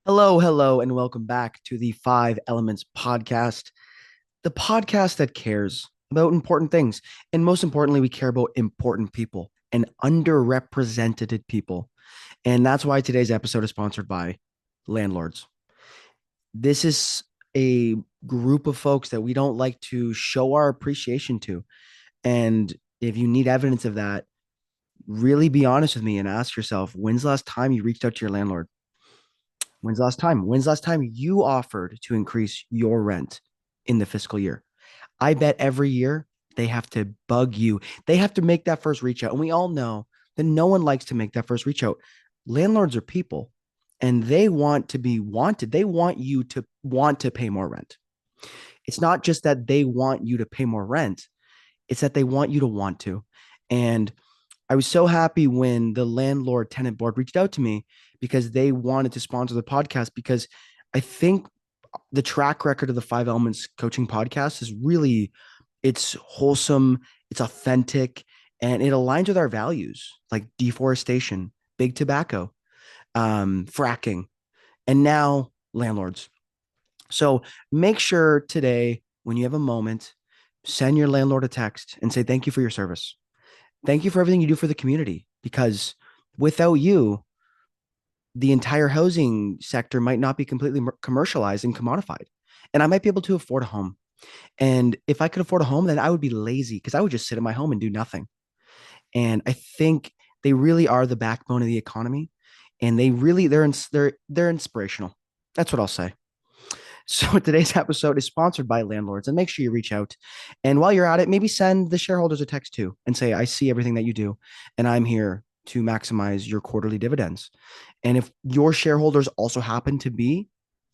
Hello, hello, and welcome back to the Five Elements podcast, the podcast that cares about important things. And most importantly, we care about important people and underrepresented people. And that's why today's episode is sponsored by landlords. This is a group of folks that we don't like to show our appreciation to. And if you need evidence of that, really be honest with me and ask yourself, when's the last time you reached out to your landlord? When's the last time? When's the last time you offered to increase your rent in the fiscal year? I bet every year they have to bug you. They have to make that first reach out. And we all know that no one likes to make that first reach out. Landlords are people and they want to be wanted. They want you to want to pay more rent. It's not just that they want you to pay more rent, it's that they want you to want to. And I was so happy when the landlord tenant board reached out to me because they wanted to sponsor the podcast because I think the track record of the Five Elements coaching podcast is really it's wholesome, it's authentic, and it aligns with our values like deforestation, big tobacco, fracking, and now landlords. So make sure today, when you have a moment, send your landlord a text and say thank you for your service. Thank you for everything you do for the community because without you, the entire housing sector might not be completely commercialized and commodified. And I might be able to afford a home. And if I could afford a home, then I would be lazy because I would just sit in my home and do nothing. And I think they really are the backbone of the economy. And they're inspirational. That's what I'll say. So today's episode is sponsored by landlords, and make sure you reach out. And while you're at it, maybe send the shareholders a text too and say, I see everything that you do, and I'm here to maximize your quarterly dividends. And if your shareholders also happen to be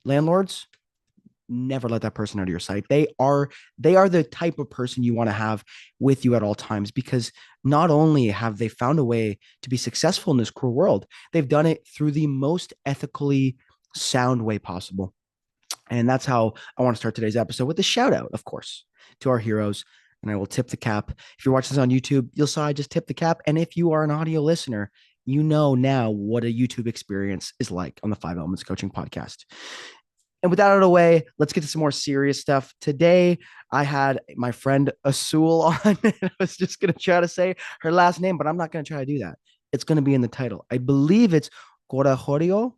landlords, never let that person out of your sight. They are the type of person you want to have with you at all times because not only have they found a way to be successful in this cruel world, they've done it through the most ethically sound way possible. And that's how I want to start today's episode with a shout out, of course, to our heroes. And I will tip the cap. If you're watching this on YouTube, you'll saw I just tip the cap. And if you are an audio listener, you know now what a YouTube experience is like on the Five Elements Coaching Podcast. And with that out of the way, let's get to some more serious stuff. Today, I had my friend Azul on. I was just going to try to say her last name, but I'm not going to try to do that. It's going to be in the title. I believe it's Corajorio,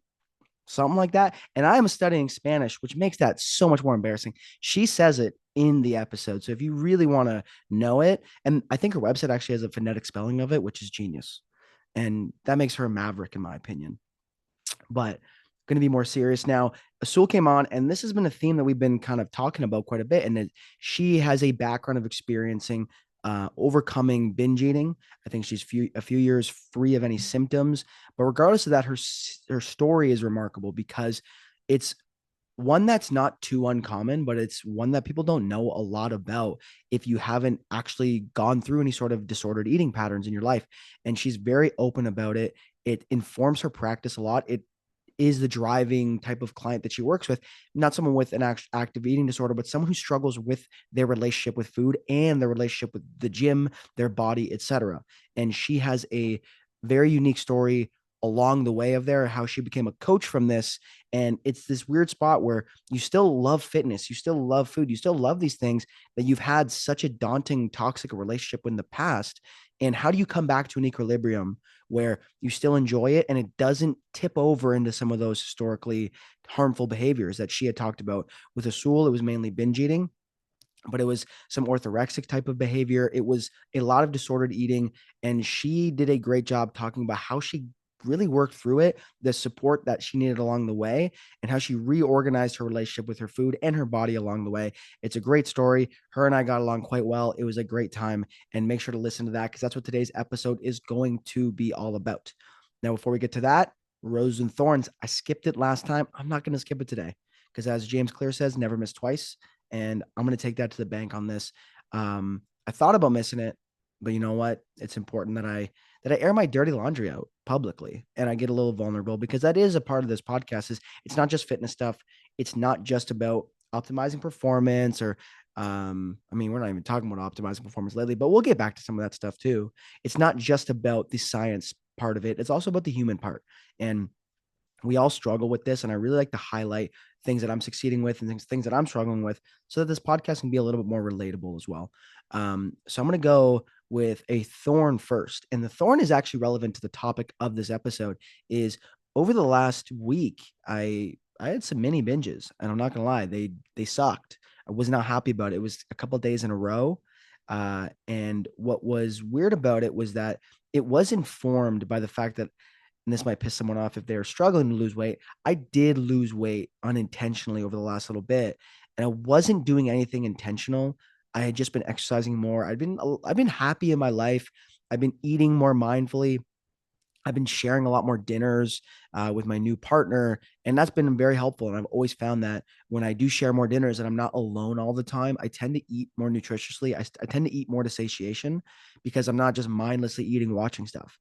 something like that. And I am studying Spanish, which makes that so much more embarrassing. She says it in the episode. So if you really want to know it, and I think her website actually has a phonetic spelling of it, which is genius. And that makes her a maverick, in my opinion. But going to be more serious now. Azul came on, and this has been a theme that we've been kind of talking about quite a bit. And she has a background of experiencing overcoming binge eating. I think she's a few years free of any symptoms. But regardless of that, her story is remarkable because it's one that's not too uncommon, but it's one that people don't know a lot about if you haven't actually gone through any sort of disordered eating patterns in your life. And she's very open about it. It informs her practice a lot. It is the driving type of client that she works with, not someone with an active eating disorder, but someone who struggles with their relationship with food and their relationship with the gym, their body, etc. And she has a very unique story along the way of there, how she became a coach from this. And it's this weird spot where you still love fitness, you still love food, you still love these things that you've had such a daunting, toxic relationship in the past. And how do you come back to an equilibrium where you still enjoy it and it doesn't tip over into some of those historically harmful behaviors that she had talked about? With Azul, it was mainly binge eating, but it was some orthorexic type of behavior. It was a lot of disordered eating. And she did a great job talking about how she really worked through it, the support that she needed along the way, and how she reorganized her relationship with her food and her body along the way. It's a great story. Her and I got along quite well. It was a great time. And make sure to listen to that because that's what today's episode is going to be all about. Now, before we get to that, Rose and Thorns, I skipped it last time. I'm not going to skip it today because, as James Clear says, never miss twice. And I'm going to take that to the bank on this. I thought about missing it, but you know what? It's important that I air my dirty laundry out publicly and I get a little vulnerable because that is a part of this podcast. Is it's not just fitness stuff. It's not just about optimizing performance or I mean, we're not even talking about optimizing performance lately, but we'll get back to some of that stuff too. It's not just about the science part of it. It's also about the human part. And We all struggle with this, and I really like to highlight things that I'm succeeding with and things that I'm struggling with, so that this podcast can be a little bit more relatable as well. So I'm going to go with a thorn first, and the thorn is actually relevant to the topic of this episode. Is over the last week, I had some mini binges, and I'm not going to lie, they sucked. I was not happy about it. It was a couple of days in a row, and what was weird about it was that it was informed by the fact that, and this might piss someone off if they're struggling to lose weight. I did lose weight unintentionally over the last little bit, and I wasn't doing anything intentional. I had just been exercising more. I've been happy in my life. I've been eating more mindfully. I've been sharing a lot more dinners with my new partner, and that's been very helpful. And I've always found that when I do share more dinners and I'm not alone all the time, I tend to eat more nutritiously. I tend to eat more to satiation because I'm not just mindlessly eating, watching stuff.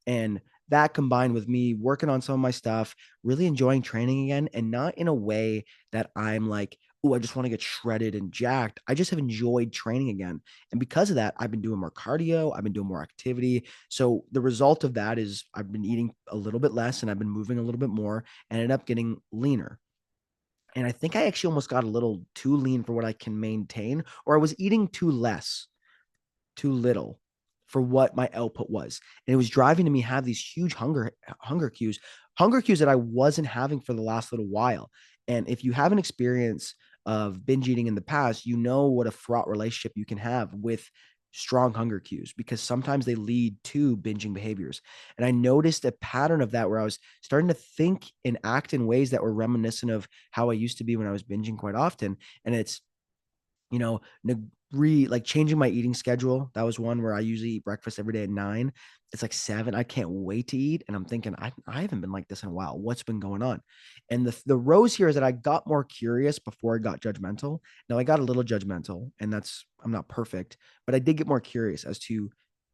And that combined with me working on some of my stuff, really enjoying training again, and not in a way that I'm like, oh, I just want to get shredded and jacked. I just have enjoyed training again. And because of that, I've been doing more cardio, I've been doing more activity. So the result of that is I've been eating a little bit less and I've been moving a little bit more and ended up getting leaner. And I think I actually almost got a little too lean for what I can maintain, or I was eating too little for what my output was. And it was driving to me have these huge hunger cues that I wasn't having for the last little while. And if you have an experience of binge eating in the past, you know what a fraught relationship you can have with strong hunger cues, because sometimes they lead to binging behaviors. And I noticed a pattern of that where I was starting to think and act in ways that were reminiscent of how I used to be when I was binging quite often. And it's, you know, like changing my eating schedule. That was one where I usually eat breakfast every day at 9. It's like 7. I can't wait to eat. And I'm thinking, I haven't been like this in a while. What's been going on? And the rose here is that I got more curious before I got judgmental. Now I got a little judgmental, and I'm not perfect, but I did get more curious as to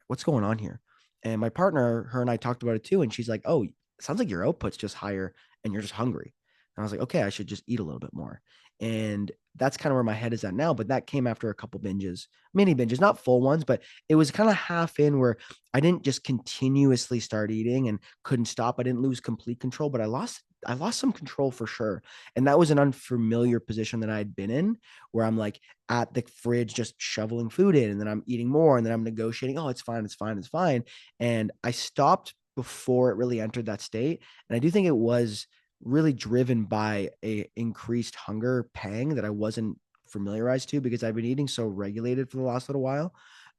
what's going on here. And my partner, her and I talked about it too. And she's like, oh, it sounds like your output's just higher and you're just hungry. And I was like, okay, I should just eat a little bit more. And that's kind of where my head is at now. But that came after a couple binges, mini binges, not full ones, but it was kind of half in where I didn't just continuously start eating and couldn't stop. I didn't lose complete control, but I lost some control for sure. And that was an unfamiliar position that I had been in, where I'm like at the fridge just shoveling food in, and then I'm eating more, and then I'm negotiating, oh, it's fine, it's fine, it's fine. And I stopped before it really entered that state. And I do think it was really driven by a increased hunger pang that I wasn't familiarized to, because I've been eating so regulated for the last little while.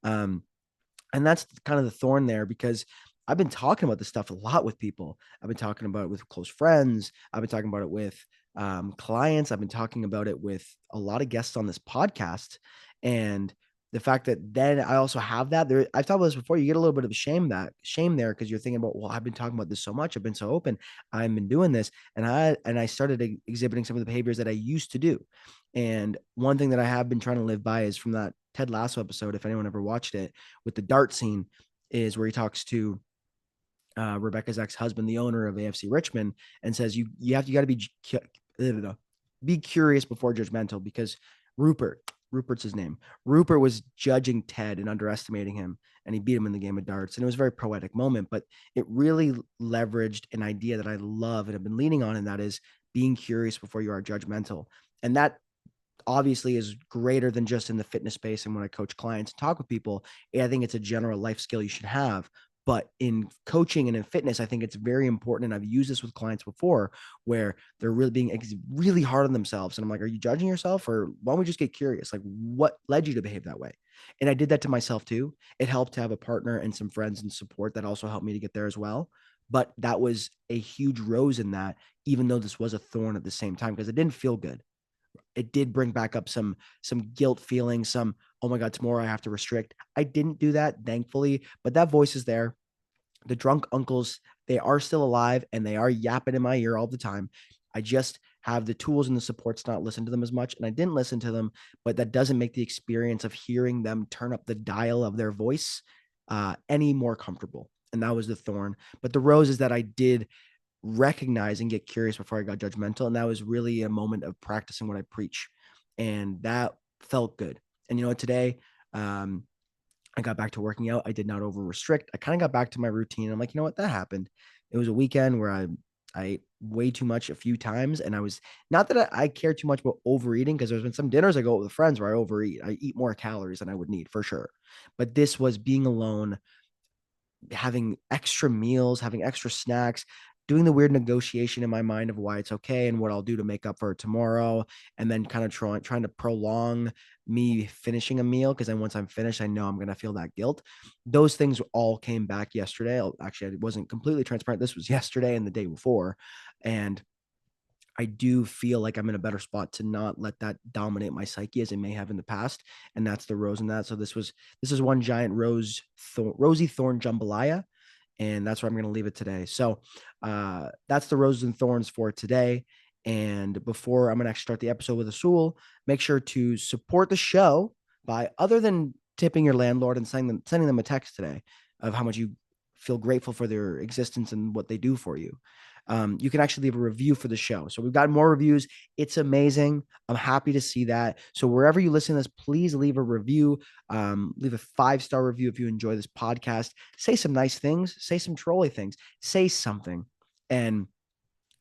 Um, and that's kind of the thorn there, because I've been talking about this stuff a lot with people. I've been talking about it with close friends. I've been talking about it with clients. I've been talking about it with a lot of guests on this podcast. And the fact that then I also have that there, I've talked about this before. You get a little bit of shame there, because you're thinking about, well, I've been talking about this so much. I've been so open. I've been doing this, and I started exhibiting some of the behaviors that I used to do. And one thing that I have been trying to live by is from that Ted Lasso episode, if anyone ever watched it, with the dart scene, is where he talks to Rebecca's ex-husband, the owner of AFC Richmond, and says you got to be curious before judgmental, because Rupert's his name. Rupert was judging Ted and underestimating him, and he beat him in the game of darts. And it was a very poetic moment, but it really leveraged an idea that I love and have been leaning on, and that is being curious before you are judgmental. And that obviously is greater than just in the fitness space. And when I coach clients and talk with people, I think it's a general life skill you should have. But in coaching and in fitness, I think it's very important. And I've used this with clients before, where they're really being really hard on themselves. And I'm like, are you judging yourself? Or why don't we just get curious? Like, what led you to behave that way? And I did that to myself too. It helped to have a partner and some friends and support that also helped me to get there as well. But that was a huge rose in that, even though this was a thorn at the same time, because it didn't feel good. It did bring back up some guilt feelings, some, oh my God, tomorrow I have to restrict. I didn't do that, thankfully, but that voice is there. The drunk uncles, they are still alive, and they are yapping in my ear all the time. I just have the tools and the supports to not listen to them as much. And I didn't listen to them, but that doesn't make the experience of hearing them turn up the dial of their voice any more comfortable. And that was the thorn. But the rose is that I did recognize and get curious before I got judgmental. And that was really a moment of practicing what I preach. And that felt good. And today, I got back to working out. I did not over restrict. I kind of got back to my routine. I'm like, you know what? That happened. It was a weekend where I ate way too much a few times, and I was not that I care too much about overeating, because there's been some dinners I go with friends where I overeat. I eat more calories than I would need for sure. But this was being alone, having extra meals, having extra snacks, doing the weird negotiation in my mind of why it's okay and what I'll do to make up for it tomorrow, and then kind of trying to prolong me finishing a meal, because then once I'm finished, I know I'm gonna feel that guilt. Those things all came back yesterday. Actually, I wasn't completely transparent. This was yesterday and the day before, and I do feel like I'm in a better spot to not let that dominate my psyche as it may have in the past. And that's the rose in that. So this is one giant rosy thorn jambalaya, and that's where I'm going to leave it today. So that's the roses and thorns for today. And before I'm going to actually start the episode with Azul, make sure to support the show by, other than tipping your landlord and sending them a text today of how much you feel grateful for their existence and what they do for you. You can actually leave a review for the show. So we've got more reviews. It's amazing. I'm happy to see that. So wherever you listen to this, please leave a review. Leave a 5-star review if you enjoy this podcast. Say some nice things. Say some trolly things. Say something. And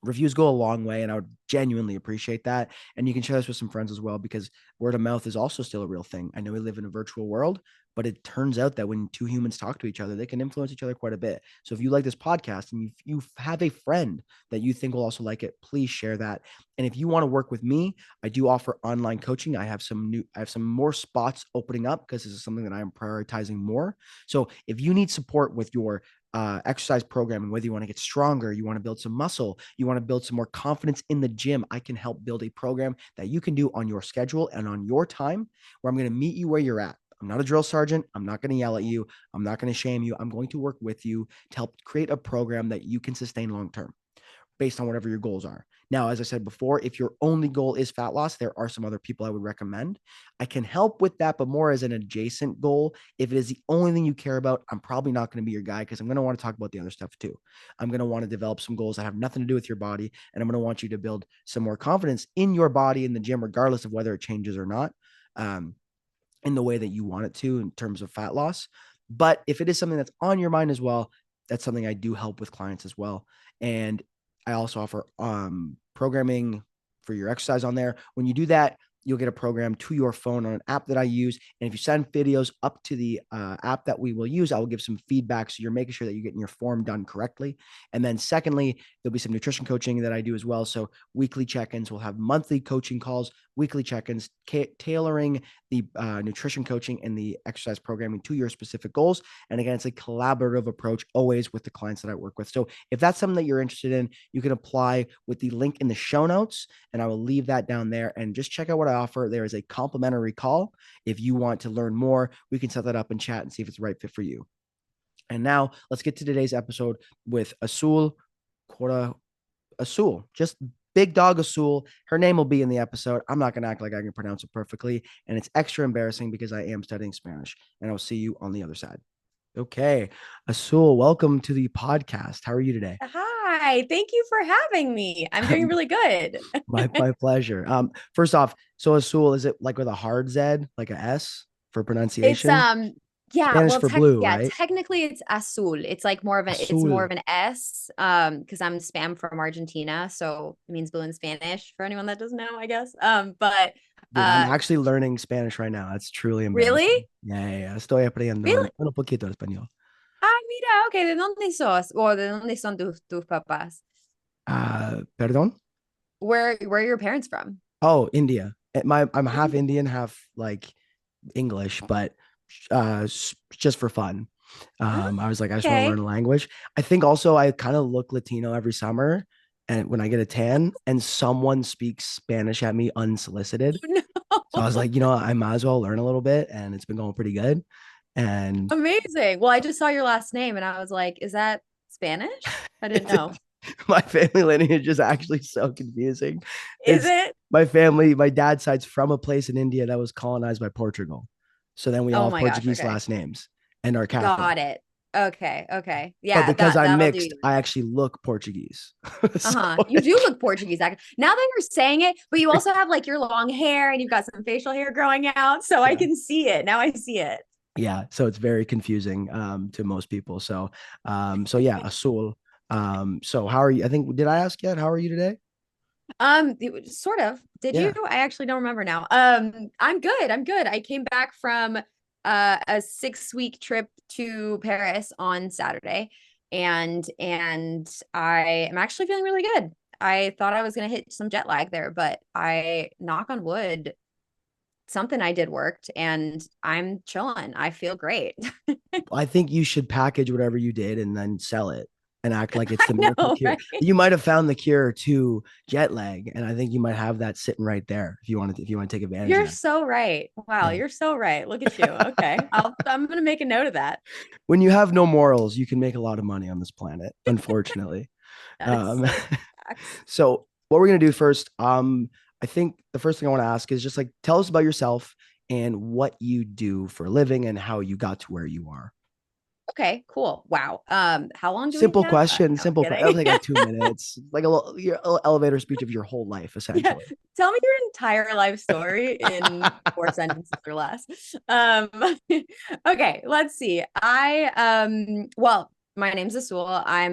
reviews go a long way, and I would genuinely appreciate that. And you can share this with some friends as well, because word of mouth is also still a real thing. I know we live in a virtual world, but it turns out that when two humans talk to each other, they can influence each other quite a bit. So if you like this podcast and you have a friend that you think will also like it, please share that. And if you want to work with me, I do offer online coaching. I have some more spots opening up, because this is something that I am prioritizing more. So if you need support with your exercise programming, whether you want to get stronger, you want to build some muscle, you want to build some more confidence in the gym, I can help build a program that you can do on your schedule and on your time, where I'm going to meet you where you're at. I'm not a drill sergeant. I'm not going to yell at you. I'm not going to shame you. I'm going to work with you to help create a program that you can sustain long term, based on whatever your goals are. Now, as I said before, if your only goal is fat loss, there are some other people I would recommend. I can help with that, but more as an adjacent goal. If it is the only thing you care about, I'm probably not going to be your guy, because I'm going to want to talk about the other stuff too. I'm going to want to develop some goals that have nothing to do with your body, and I'm going to want you to build some more confidence in your body in the gym, regardless of whether it changes or not, in the way that you want it to in terms of fat loss. But if it is something that's on your mind as well, that's something I do help with clients as well. And I also offer programming for your exercise on there. When you do that, you'll get a program to your phone on an app that I use. And if you send videos up to the app that we will use, I will give some feedback. So you're making sure that you're getting your form done correctly. And then secondly, there'll be some nutrition coaching that I do as well. So weekly check-ins, we'll have monthly coaching calls, weekly check-ins, tailoring the nutrition coaching and the exercise programming to your specific goals. And again, it's a collaborative approach always with the clients that I work with. So if that's something that you're interested in, you can apply with the link in the show notes, and I will leave that down there. And just check out what I offer. There is a complimentary call. If you want to learn more, we can set that up and chat and see if it's the right fit for you. And now let's get to today's episode with Azul, just Big Dog Azul. Her name will be in the episode. I'm not going to act like I can pronounce it perfectly. And it's extra embarrassing because I am studying Spanish. And I'll see you on the other side. Okay. Azul, welcome to the podcast. How are you today? Hi, thank you for having me. I'm doing really good. My pleasure. First off, so Azul, is it like with a hard Z, like a S for It's pronunciation? yeah, Spanish for blue, right? technically it's azul. It's like more Azul. of an S because I'm spam from Argentina, so it means blue in Spanish for anyone that doesn't know, I guess. But Dude, I'm uh actually learning Spanish right now. That's truly embarrassing. really? Yeah, yeah, yeah. Estoy aprendiendo Really? un poquito español. Ah, mira, okay, ¿de dónde sos? O ¿de dónde son tus papás? Perdón? Where are your parents from? Oh, India. I'm half India. Indian, half like English, but just for fun. I was like, I just want to learn Okay. a language. I think also I kind of look Latino every summer, and when I get a tan, and someone speaks Spanish at me unsolicited. So I was like, I might as well learn a little bit, and it's been going pretty good. And Amazing. Well, I just saw your last name and I was like, is that Spanish? I didn't it's know. my family lineage is actually so confusing. Is It's it? my family, my dad's side's from a place in India that was colonized by Portugal. So then we all Oh have my gosh. Portuguese Okay. last names and are Catholic. Got it. Okay. Okay. But Yeah, because that I'm that'll do mixed, you I then. actually look Portuguese. So Uh-huh. You do look Portuguese. Now that you're saying it, but you also have like your long hair and you've got some facial hair growing out, so I yeah. can see it. Now I see it. Yeah. So it's very confusing to most people. So yeah, Azul. So how are you? I think, did I ask yet? How are you today? Sort of. Did you? Yeah. I actually don't remember now. I'm good. I'm good. I came back from a 6 week trip to Paris on Saturday, and I am actually feeling really good. I thought I was gonna hit some jet lag there, but I knock on wood, something I did worked, and I'm chilling. I feel great. I think you should package whatever you did and then sell it and act like it's I the miracle know, cure. right? You might have found the cure to jet lag, and I think you might have that sitting right there if you want to take advantage of You're that. so right. Wow, Yeah. you're so right. Look at you. Okay. I'm gonna make a note of that. When you have no morals, you can make a lot of money on this planet, unfortunately. That is Um, so facts. so what we're gonna do first, I think the first thing I want to ask is just like tell us about yourself and what you do for a living and how you got to where you are. Okay, cool. Wow. How long do we Simple have? question, No, I'm simple. It'll kidding. take like 2 minutes, like a little elevator speech of your whole life, Yeah. essentially. Tell me your entire life story in 4 sentences or less. Um, okay, let's see. Well, my name's Azul. I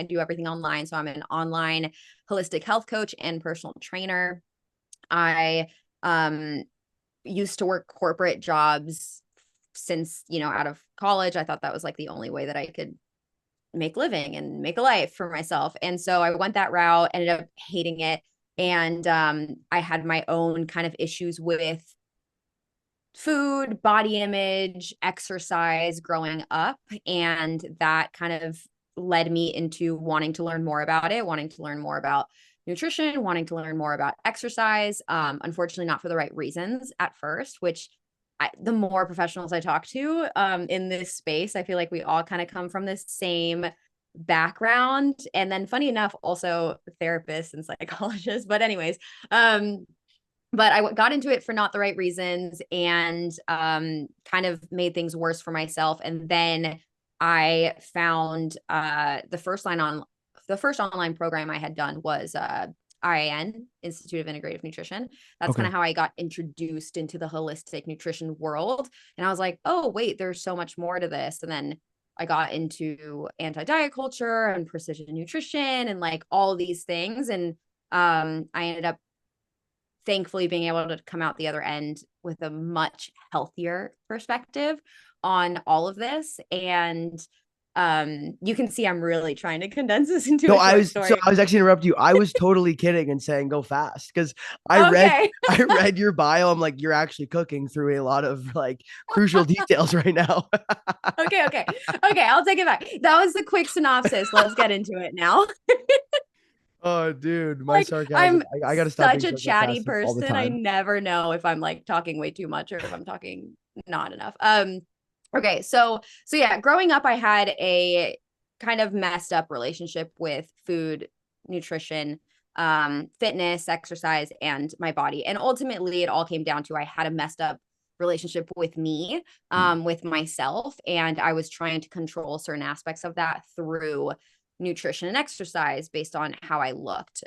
do everything online. So I'm an online holistic health coach and personal trainer. I um used to work corporate jobs since, out of college. I thought that was like the only way that I could make living and make a life for myself. And so I went that route, ended up hating it. And I had my own kind of issues with food, body image, exercise growing up. And that kind of led me into wanting to learn more about it, wanting to learn more about nutrition, wanting to learn more about exercise. Unfortunately, not for the right reasons at first, which the more professionals I talk to in this space, I feel like we all kind of come from this same background. And then, funny enough, also therapists and psychologists. But, anyways, but I got into it for not the right reasons, and kind of made things worse for myself. And then I found the first online program I had done was IIN, Institute of Integrative Nutrition. That's kind Okay. of how I got introduced into the holistic nutrition world. And I was like, oh, wait, there's so much more to this. And then I got into anti-diet culture and precision nutrition and like all these things. And I ended up thankfully being able to come out the other end with a much healthier perspective on all of this. And you can see I'm really trying to condense this into No, a short story. I was actually interrupt you. I was totally kidding and saying go fast because I read Okay. I read your bio. I'm like, you're actually cooking through a lot of like crucial details right now. Okay, I'll take it back. That was the quick synopsis. Let's get into it now. Oh, dude, my Like, sarcasm. I'm I got to stop such being a so chatty sarcastic all the person. I time. never know if I'm like talking way too much or if I'm talking not enough. Okay, so yeah, growing up I had a kind of messed up relationship with food, nutrition, fitness, exercise, and my body. And ultimately it all came down to I had a messed up relationship with me, Mm, with myself, and I was trying to control certain aspects of that through nutrition and exercise based on how I looked.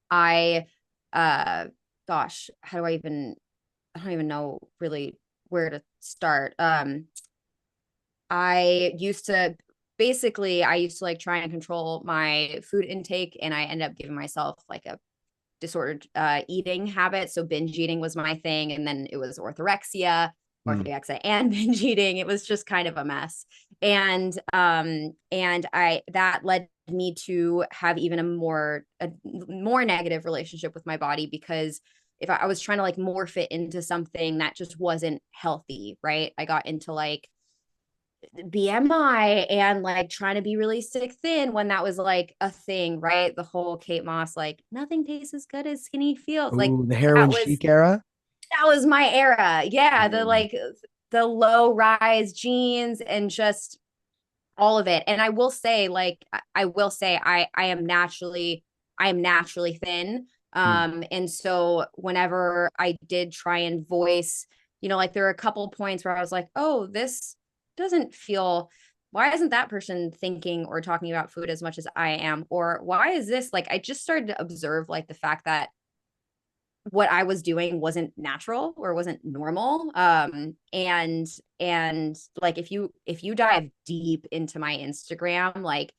I uh gosh, how do I don't even know really where to start. I used to I used to like try and control my food intake, and I ended up giving myself like a disordered eating habit. So binge eating was my thing, and then it was mm, orthorexia and binge eating. It was just kind of a mess. And I that led me to have even a more negative relationship with my body, because if I was trying to like morph it into something that just wasn't healthy, right? I got into like BMI and like trying to be really sick thin when that was like a thing, right? The whole Kate Moss, like nothing tastes as good as skinny feels. Like ooh, the that heroin was chic era. that was my era. Yeah, Mm, the low rise jeans and just all of it. And I will say, like, I will say I am naturally thin. mm, And so whenever I did try and voice, like there are a couple points where I was like, oh, this doesn't feel, why isn't that person thinking or talking about food as much as I am? Or why is this, like, I just started to observe like the fact that what I was doing wasn't natural or wasn't normal. And like if you dive deep into my Instagram, like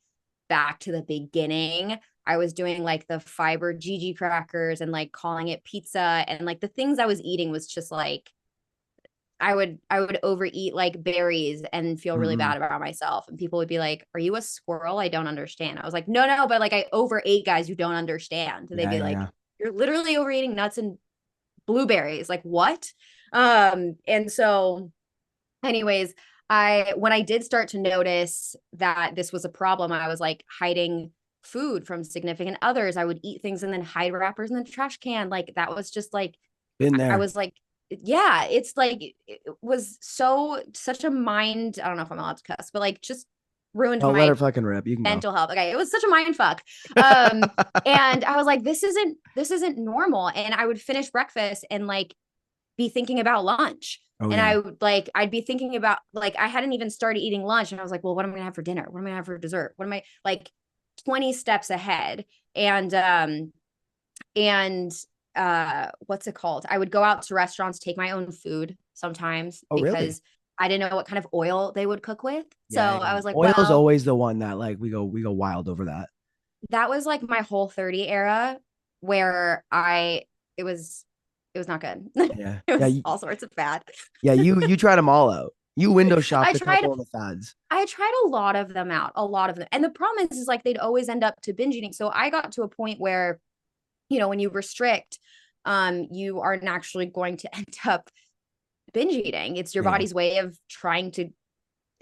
back to the beginning, I was doing like the fiber Gigi crackers and like calling it pizza, and like the things I was eating was just like I would overeat like berries and feel really Mm-mm. bad about myself. And people would be like, "Are you a squirrel? I don't understand." I was like, "No, no, but like I overate, guys. You don't understand." And they'd Yeah, be yeah, like, yeah. "You're literally overeating nuts and blueberries." Like, what? And so anyways, I when I did start to notice that this was a problem, I was like hiding food from significant others. I would eat things and then hide wrappers in the trash can. Like that was just like Been I there. was like, yeah, it's like it was so such a mind. I don't know if I'm allowed to cuss, but like just ruined Oh, let her my fucking rip. You can go. mental health. Okay, it was such a mind fuck. Um, and I was like, this isn't normal. And I would finish breakfast and like be thinking about lunch. Oh And yeah. I would like, I'd be thinking about like, I hadn't even started eating lunch. And I was like, well, what am I gonna have for dinner? What am I gonna have for dessert? What am I like 20 steps ahead? And what's it called? I would go out to restaurants, take my own food sometimes Oh really? because I didn't know what kind of oil they would cook with. So Yeah, I yeah. was like, Oil is well, always the one that like we go wild over that. that was like my whole 30 era where it was not good. Yeah. It Yeah. was all sorts of bad. Yeah. You tried them all out. You window I shopped a tried couple of the fads. I tried a lot of them out, a lot of them. And the problem is like they'd always end up to binge eating. So I got to a point where, when you restrict, you are naturally going to end up binge eating. It's your Yeah. body's way of trying to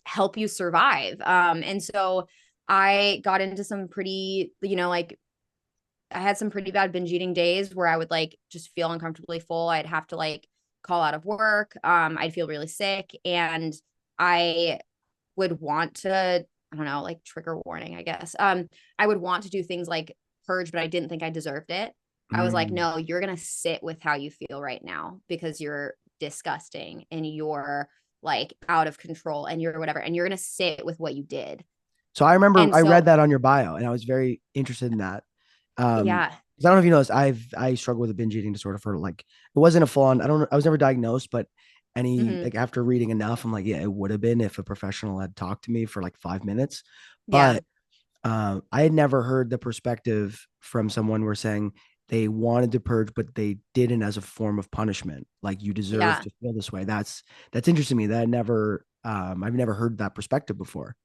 help you survive. And so I got into some pretty, like I had some pretty bad binge eating days where I would like just feel uncomfortably full. I'd have to like call out of work. I'd feel really sick, and I would want to, I don't know, like trigger warning, I guess. I would want to do things like purge, but I didn't think I deserved it. I was like, Mm. no, you're gonna sit with how you feel right now because you're disgusting and you're like out of control and you're whatever, and you're gonna sit with what you did. So I remember And I read so that on your bio and I was very interested in that. yeah, 'Cause I don't know if you know this, I struggle with a binge eating disorder for like it wasn't a full on, I was never diagnosed, but any hmm, like after reading enough, I'm like, yeah, it would have been if a professional had talked to me for like 5 minutes. yeah, But I had never heard the perspective from someone where saying they wanted to purge, but they didn't as a form of punishment. Like you deserve yeah. to feel this way. That's interesting to me. That I've never heard that perspective before.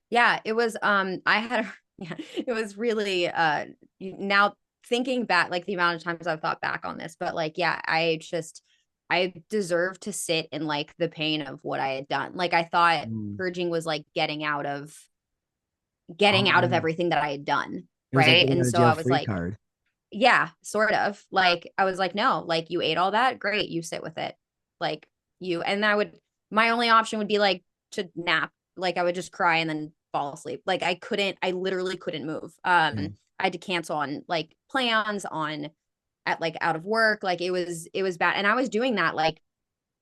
Yeah, it was I had a yeah, it was really now thinking back, like the amount of times I've thought back on this, but like yeah, I deserve to sit in like the pain of what I had done. Like I thought Mm. purging was like Oh getting out of yeah. everything that I had done, It was like right? getting And out of so jail I was free like, card. yeah, sort of. Like I was like, no, like you ate all that, great, you sit with it. Like and I would my only option would be like to nap. Like I would just cry and then fall asleep. Like I literally couldn't move. Yeah. I had to cancel on like plans on at like out of work. Like it was bad. And I was doing that like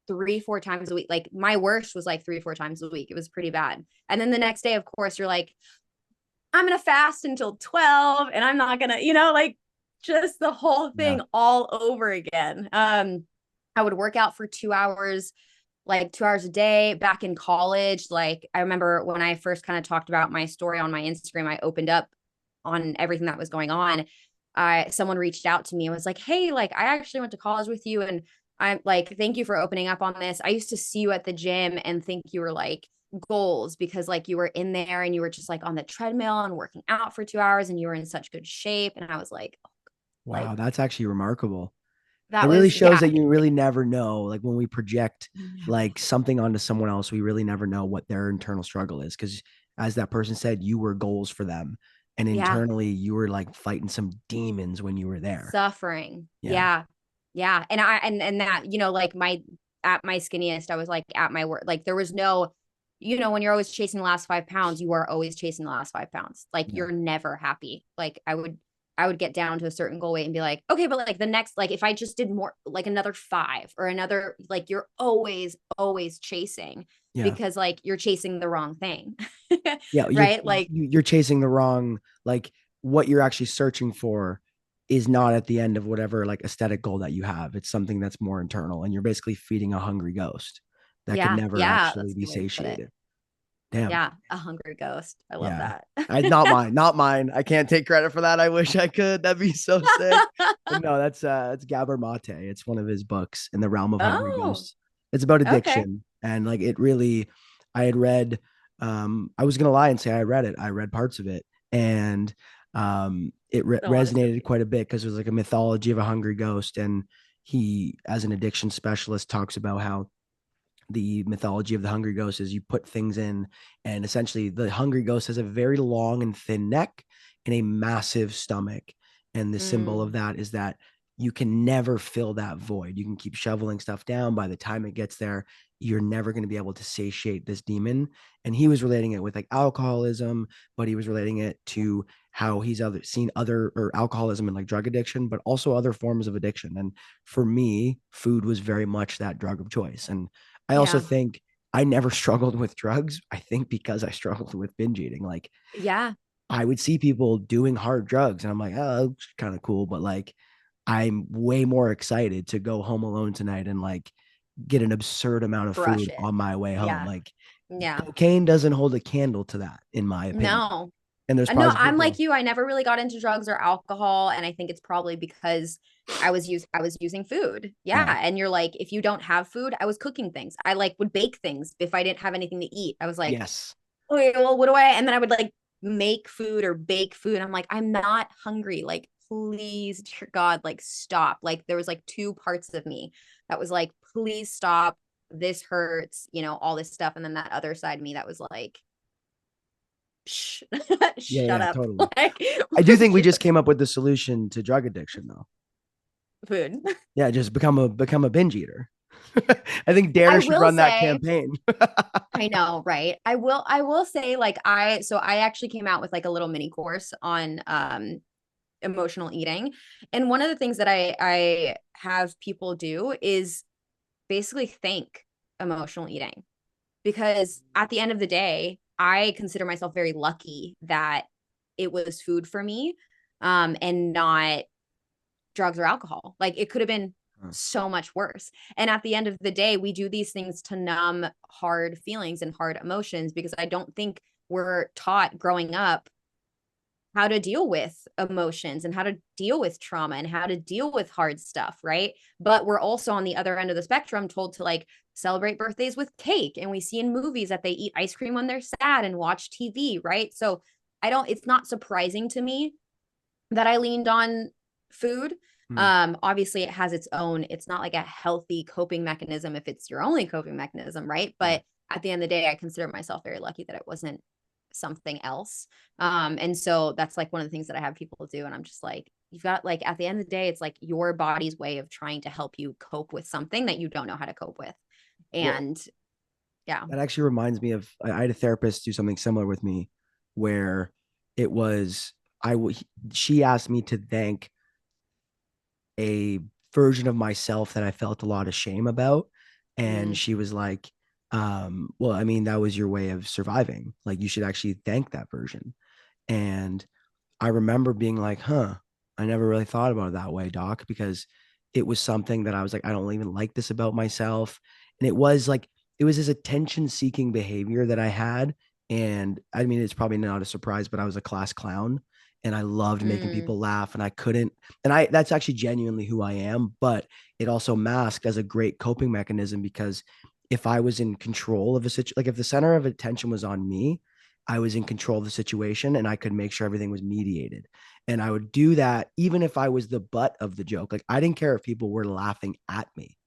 3-4 times a week. Like my worst was like 3-4 times a week. It was pretty bad. And then the next day, of course, you're like, I'm gonna fast until 12 and I'm not gonna, like just the whole Yeah. thing all over again. I would work out for 2 hours, like 2 hours a day back in college. Like I remember when I first kind of talked about my story on my Instagram, I opened up on everything that was going on. Someone reached out to me and was like, hey, like I actually went to college with you, and I'm like, thank you for opening up on this. I used to see you at the gym and think you were like goals because like you were in there and you were just like on the treadmill and working out for 2 hours and you were in such good shape. And I was like, Wow, like that's actually remarkable. It that really was, shows yeah, that you really never know. Like when we project like something onto someone else, we really never know what their internal struggle is. Because as that person said, you were goals for them. And yeah, internally, you were like fighting some demons when you were there. suffering. Yeah. Yeah. Yeah. And that, like at my skinniest, I was like at my work, like there was no, when you're always chasing the last 5 pounds, you are always chasing the last 5 pounds. Like Yeah. you're never happy. Like I would get down to a certain goal weight and be like, okay, but like the next, like if I just did more, like another 5 or another, like you're always, always chasing Yeah. because like you're chasing the wrong thing. Yeah. Right. Like, You're chasing the wrong, like what you're actually searching for. is not at the end of whatever like aesthetic goal that you have. It's something that's more internal, and you're basically feeding a hungry ghost that can Yeah. never Yeah. actually That's a be good way to put it. satiated. Damn. Yeah. A hungry ghost. I love Yeah. that. I not mine, not mine. I can't take credit for that. I wish I could. That'd be so sick. But no, that's Gabor Mate. It's one of his books in the realm of hungry Oh, ghosts. It's about okay. addiction. And like it really I had read I was gonna lie and say I read it. I read parts of it and it I want to resonated see. quite a bit because it was like a mythology of a hungry ghost. And he, as an addiction specialist, talks about how the mythology of the hungry ghost is you put things in, and essentially the hungry ghost has a very long and thin neck and a massive stomach, and the symbol of Mm, that is that you can never fill that void. You can keep shoveling stuff down. By the time it gets there, you're never going to be able to satiate this demon. And he was relating it with like alcoholism, but he was relating it to how he's seen other or alcoholism and like drug addiction, but also other forms of addiction. And for me, food was very much that drug of choice. And I also yeah. think I never struggled with drugs. I think because I struggled with binge eating. Like Yeah. I would see people doing hard drugs and I'm like, oh, it's kind of cool. But like I'm way more excited to go home alone tonight and like get an absurd amount of Crush food it. on my way home. Yeah. Like Yeah. cocaine doesn't hold a candle to that, in my opinion. No. And there's No, probably I'm like people. you. I never really got into drugs or alcohol, and I think it's probably because I was using food. Yeah. Yeah, and you're like, if you don't have food, I was cooking things. I like would bake things if I didn't have anything to eat. I was like, Yes. okay, well, what do I? And then I would like make food or bake food. I'm like, I'm not hungry. Like, please, dear God, like stop. Like there was like two parts of me that was like, please stop. This hurts, all this stuff. And then that other side of me that was like, shh, Yeah. shut Yeah. up. Totally. Like, I do think we just just came up with the solution to drug addiction, though. food. Yeah. Just become a binge eater. I think I Dana should will run that say, campaign. I know, right? I will say, like, so I actually came out with like a little mini course on emotional eating. And one of the things that I have people do is basically thank emotional eating, because at the end of the day, I consider myself very lucky that it was food for me, and not drugs or alcohol. Like it could have been so much worse. And at the end of the day, we do these things to numb hard feelings and hard emotions, because I don't think we're taught growing up how to deal with emotions and how to deal with trauma and how to deal with hard stuff, right? But we're also on the other end of the spectrum told to like celebrate birthdays with cake. And we see in movies that they eat ice cream when they're sad and watch TV, right? So it's not surprising to me that I leaned on food. Hmm. Obviously it has its own, it's not like a healthy coping mechanism if it's your only coping mechanism, right? Yeah. But at the end of the day, I consider myself very lucky that it wasn't something else. And so that's like one of the things that I have people do. And I'm just like, you've got like at the end of the day, it's like your body's way of trying to help you cope with something that you don't know how to cope with. Well, And yeah. that actually reminds me of I had a therapist do something similar with me where it was she asked me to thank a version of myself that I felt a lot of shame about. And Mm, she was like, well, I mean, that was your way of surviving. Like you should actually thank that version. And I remember being like, huh, I never really thought about it that way, doc, because it was something that I was like, I don't even like this about myself. And it was like, it was this attention seeking behavior that I had. And I mean, it's probably not a surprise, but I was a class clown and I loved making mm, people laugh. And I couldn't, and that's actually genuinely who I am. But it also masked as a great coping mechanism because if I was in control of a situation, like if the center of attention was on me, I was in control of the situation and I could make sure everything was mediated. And I would do that even if I was the butt of the joke. Like I didn't care if people were laughing at me,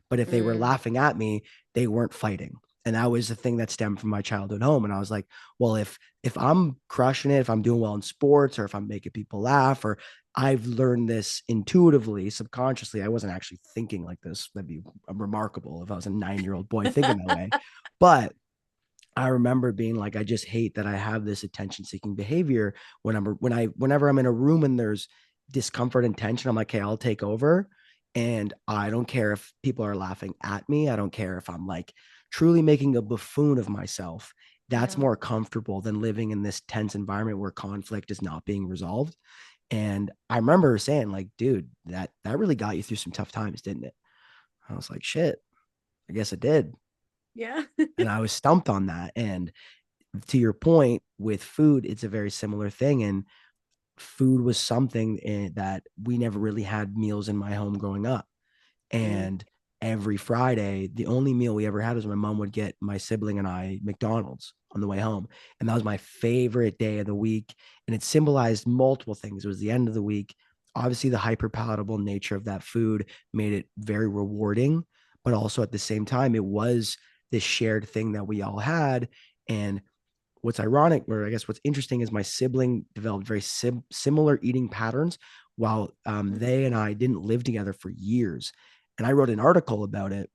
but if they were mm, laughing at me, they weren't fighting. And that was the thing that stemmed from my childhood home. And I was like, well, if I'm crushing it, if I'm doing well in sports or if I'm making people laugh or I've learned this intuitively, subconsciously, I wasn't actually thinking like this. That'd be remarkable if I was a 9-year-old boy thinking that way. But I remember being like, I just hate that I have this attention seeking behavior whenever I'm in a room and there's discomfort and tension. I'm like, okay, I'll take over. And I don't care if people are laughing at me. I don't care if I'm like truly making a buffoon of myself. That's yeah. more comfortable than living in this tense environment where conflict is not being resolved. And I remember her saying, like, dude, that really got you through some tough times, didn't it? I was like, shit, I guess it did. Yeah. And I was stumped on that. And to your point, with food, it's a very similar thing. And food was something that we never really had meals in my home growing up. Mm. And every Friday, the only meal we ever had was my mom would get my sibling and I McDonald's on the way home. And that was my favorite day of the week. And it symbolized multiple things. It was the end of the week. Obviously, the hyper palatable nature of that food made it very rewarding, but also at the same time, it was this shared thing that we all had. And what's ironic, or I guess what's interesting, is my sibling developed very similar eating patterns while they and I didn't live together for years. And I wrote an article about it.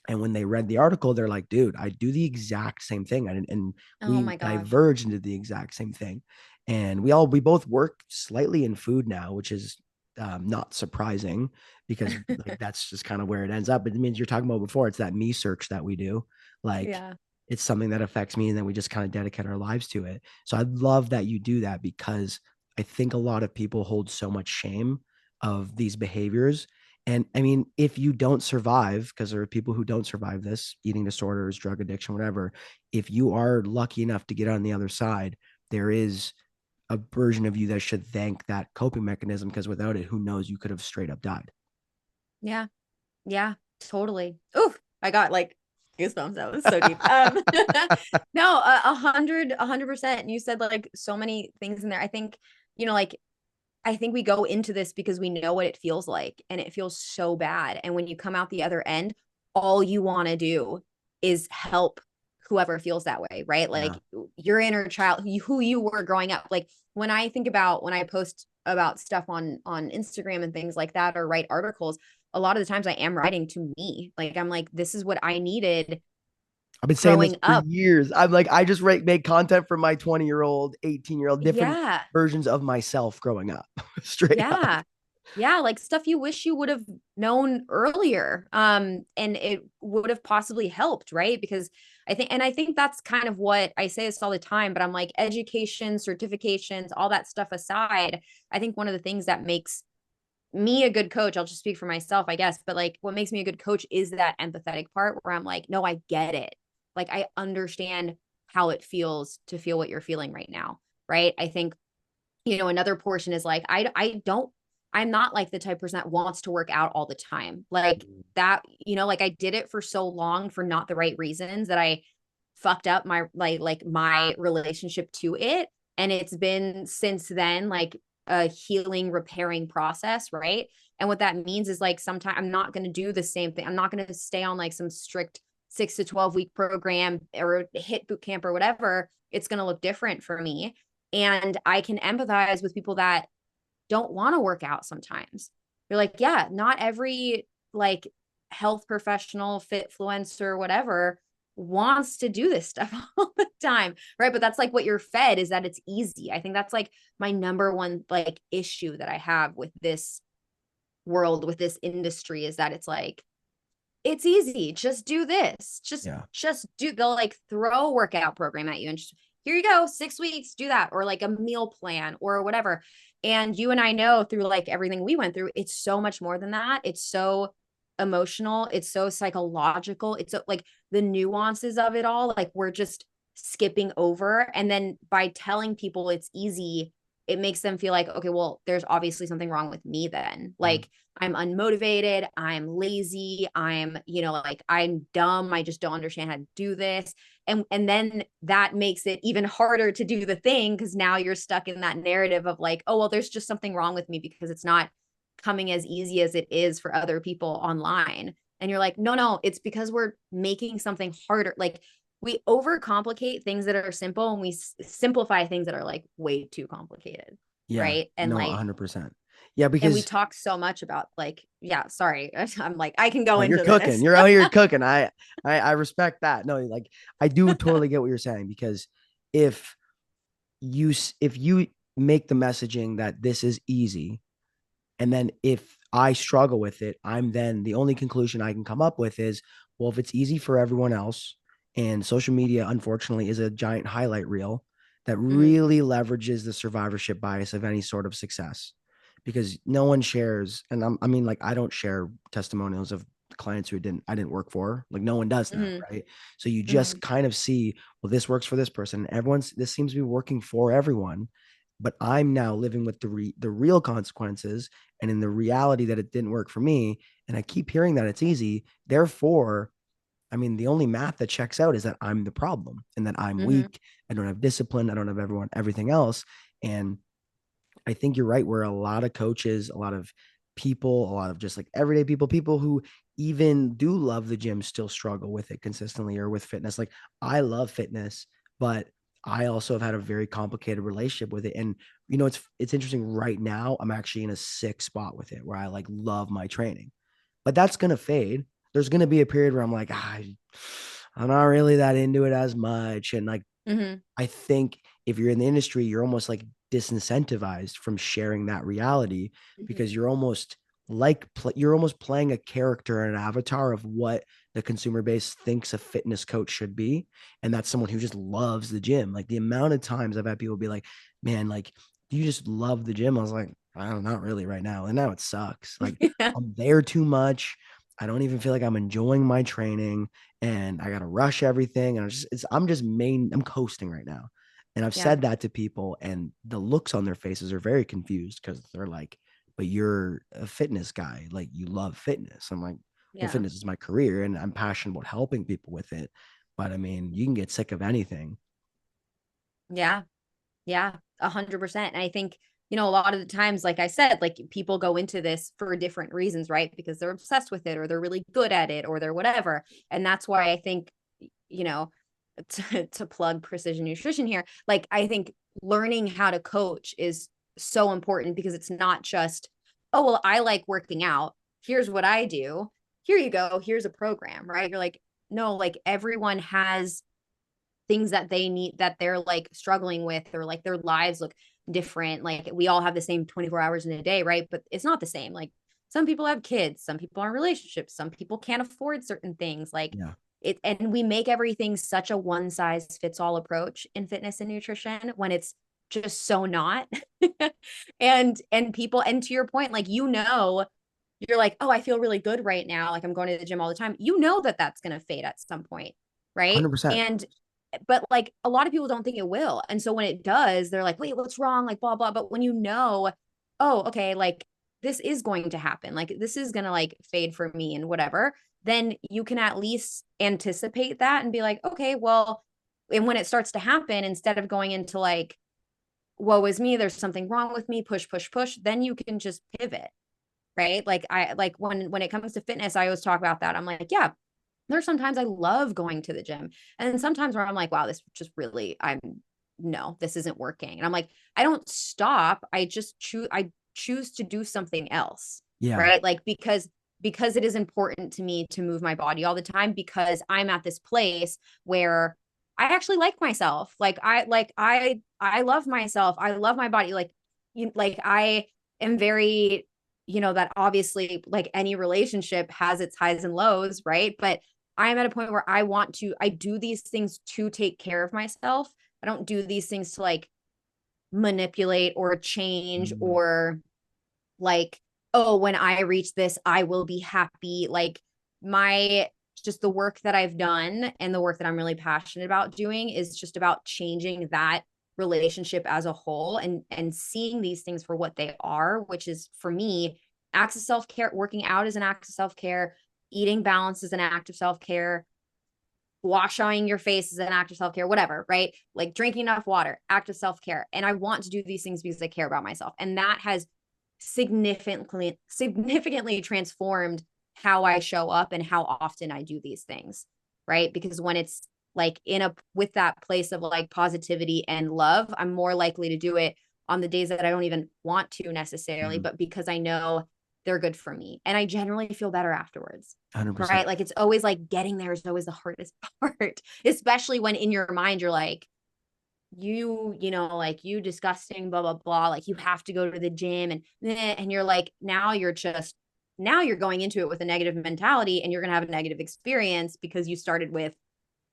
And when they read the article, they're like, dude, I do the exact same thing. And Oh we my gosh. diverged into the exact same thing. And we both work slightly in food now, which is not surprising because like that's just kind of where it ends up. It means you're talking about before. It's that me search that we do. Like Yeah. it's something that affects me, and then we just kind of dedicate our lives to it. So I love that you do that because I think a lot of people hold so much shame of these behaviors. And I mean, if you don't survive, because there are people who don't survive this, eating disorders, drug addiction, whatever, if you are lucky enough to get on the other side, there is a version of you that should thank that coping mechanism, because without it, who knows, you could have straight up died. Yeah. Yeah. Totally. Oof. I got like goosebumps. That was so deep. No, 100%. You said like so many things in there. I think, like I think we go into this because we know what it feels like and it feels so bad. And when you come out the other end, all you want to do is help whoever feels that way, right? Yeah. Like your inner child, who you were growing up. Like when I think about when I post about stuff on Instagram and things like that or write articles, a lot of the times I am writing to me. Like I'm like, this is what I needed I've been saying this growing for up. years. I'm like, I just make content for my 20-year-old, 18-year-old, different Yeah. versions of myself growing up, straight up. Yeah. Yeah, like stuff you wish you would have known earlier. And it would have possibly helped, right? Because I think that's kind of what I say this all the time, but I'm like education, certifications, all that stuff aside, I think one of the things that makes me a good coach, I'll just speak for myself, I guess, but like what makes me a good coach is that empathetic part where I'm like, no, I get it. Like I understand how it feels to feel what you're feeling right now, right? I think another portion is like I'm not like the type of person that wants to work out all the time. Like that, like I did it for so long for not the right reasons that I fucked up my like my relationship to it. And it's been since then like a healing, repairing process, right? And what that means is like sometimes I'm not going to do the same thing. I'm not going to stay on like some strict 6 to 12 week program or hit boot camp or whatever. It's going to look different for me. And I can empathize with people that don't want to work out sometimes. You're like, yeah, not every like health professional, fitfluencer, whatever wants to do this stuff all the time. Right. But that's like what you're fed is that it's easy. I think that's like my number one like issue that I have with this world, with this industry is that it's like, it's easy. Just do this. Yeah. Just do they'll like throw a workout program at you and just here you go, 6 weeks, do that, or like a meal plan or whatever. And you and I know through like everything we went through, it's so much more than that. It's so emotional, it's so psychological, it's so, like the nuances of it all, like we're just skipping over. And then by telling people it's easy, it makes them feel like, okay, well, there's obviously something wrong with me then. Mhm. Like I'm unmotivated, I'm lazy, like I'm dumb, I just don't understand how to do this. And then that makes it even harder to do the thing because now you're stuck in that narrative of like, oh, well, there's just something wrong with me because it's not coming as easy as it is for other people online. And you're like, no, no, it's because we're making something harder. Like we overcomplicate things that are simple and we simplify things that are like way too complicated. Yeah. Right. And No, like, 100%. Yeah, and we because talk so much about like, yeah, sorry. I'm like, I can go oh, you're into cooking. this. You're out here cooking. I respect that. No, like I do totally get what you're saying, because if if you make the messaging that this is easy, and then if I struggle with it, I'm then the only conclusion I can come up with is, well, if it's easy for everyone else, and social media unfortunately is a giant highlight reel, that Mm-hmm. really leverages the survivorship bias of any sort of success, because no one shares. And I mean, like, I don't share testimonials of clients who I didn't work for. Like, no one does now, Mm-hmm. right? So you Mm-hmm. just kind of see, well, this works for this person. This seems to be working for everyone. But I'm now living with the real consequences and in the reality that it didn't work for me. And I keep hearing that it's easy. Therefore, I mean, the only math that checks out is that I'm the problem and that I'm Mm-hmm. weak. I don't have discipline. I don't have everything else. And I think you're right, where a lot of coaches, a lot of people, a lot of just like everyday people who even do love the gym still struggle with it consistently or with fitness. Like, I love fitness, but I also have had a very complicated relationship with it. And it's interesting right now. I'm actually in a sick spot with it where I like love my training, but that's gonna fade. There's gonna be a period where I'm like, I'm not really that into it as much. And like, Mm-hmm. I think if you're in the industry, you're almost like disincentivized from sharing that reality, Mm-hmm. because you're almost playing a character and an avatar of what the consumer base thinks a fitness coach should be. And that's someone who just loves the gym. Like, the amount of times I've had people be like, man, like, you just love the gym. I was like, I don't, not really right now. And now it sucks. Like, Yeah. I'm there too much. I don't even feel like I'm enjoying my training, and I gotta rush everything. And I'm coasting right now. And I've Yeah. said that to people, and the looks on their faces are very confused, because they're like, but you're a fitness guy, like, you love fitness. I'm like, well, Yeah. fitness is my career and I'm passionate about helping people with it. But I mean, you can get sick of anything. Yeah. Yeah, 100%. And I think, a lot of the times, like I said, like people go into this for different reasons, right? Because they're obsessed with it or they're really good at it or they're whatever. And that's why I think, you know, to plug precision nutrition here, like I think learning how to coach is so important because it's not just, oh, well, I like working out. Here's what I do. Here you go. Here's a program, right? You're like, no, like everyone has things that they need that they're like struggling with or like their lives look different. Like we all have the same 24 hours in a day, right? But it's not the same. Like some people have kids, some people are in relationships, some people can't afford certain things. Like Yeah, it, and we make everything such a one size fits all approach in fitness and nutrition when it's just so not. And people, and to your point, like you're like, oh, I feel really good right now, like I'm going to the gym all the time, that that's going to fade at some point, right? 100%. And but like a lot of people don't think it will. And so when it does, they're like, wait, what's wrong? Like blah, blah. But when oh, okay, like this is going to happen, like this is gonna like fade for me and whatever, then you can at least anticipate that and be like, okay, well, and when it starts to happen, instead of going into like, woe is me, there's something wrong with me, push, push, push, then you can just pivot, right? Like I like when it comes to fitness, I always talk about that. I'm like, yeah, there's sometimes I love going to the gym. And then sometimes where I'm like, wow, this just really, no, this isn't working. And I'm like, I don't stop. I choose to do something else. Yeah, Right. Like, because it is important to me to move my body all the time because I'm at this place where I actually like myself. I love myself. I love my body. Like I am very, that obviously like any relationship has its highs and lows, right? But I'm at a point where I do these things to take care of myself. I don't do these things to like manipulate or change mm, or like, oh, when I reach this, I will be happy. Like my, just the work that I've done and the work that I'm really passionate about doing is just about changing that relationship as a whole and seeing these things for what they are, which is for me, acts of self-care. Working out is an act of self-care, eating balance is an act of self-care, washing your face is an act of self-care, whatever, right? Like drinking enough water, act of self-care. And I want to do these things because I care about myself. And that has significantly transformed how I show up and how often I do these things, right? Because when it's like with that place of like positivity and love, I'm more likely to do it on the days that I don't even want to necessarily, mm, but because I know they're good for me. And I generally feel better afterwards. 100%. Right. Like it's always like getting there is always the hardest part, especially when in your mind you're like, like you disgusting, blah, blah, blah. Like you have to go to the gym and you're like, now you're going into it with a negative mentality and you're going to have a negative experience because you started with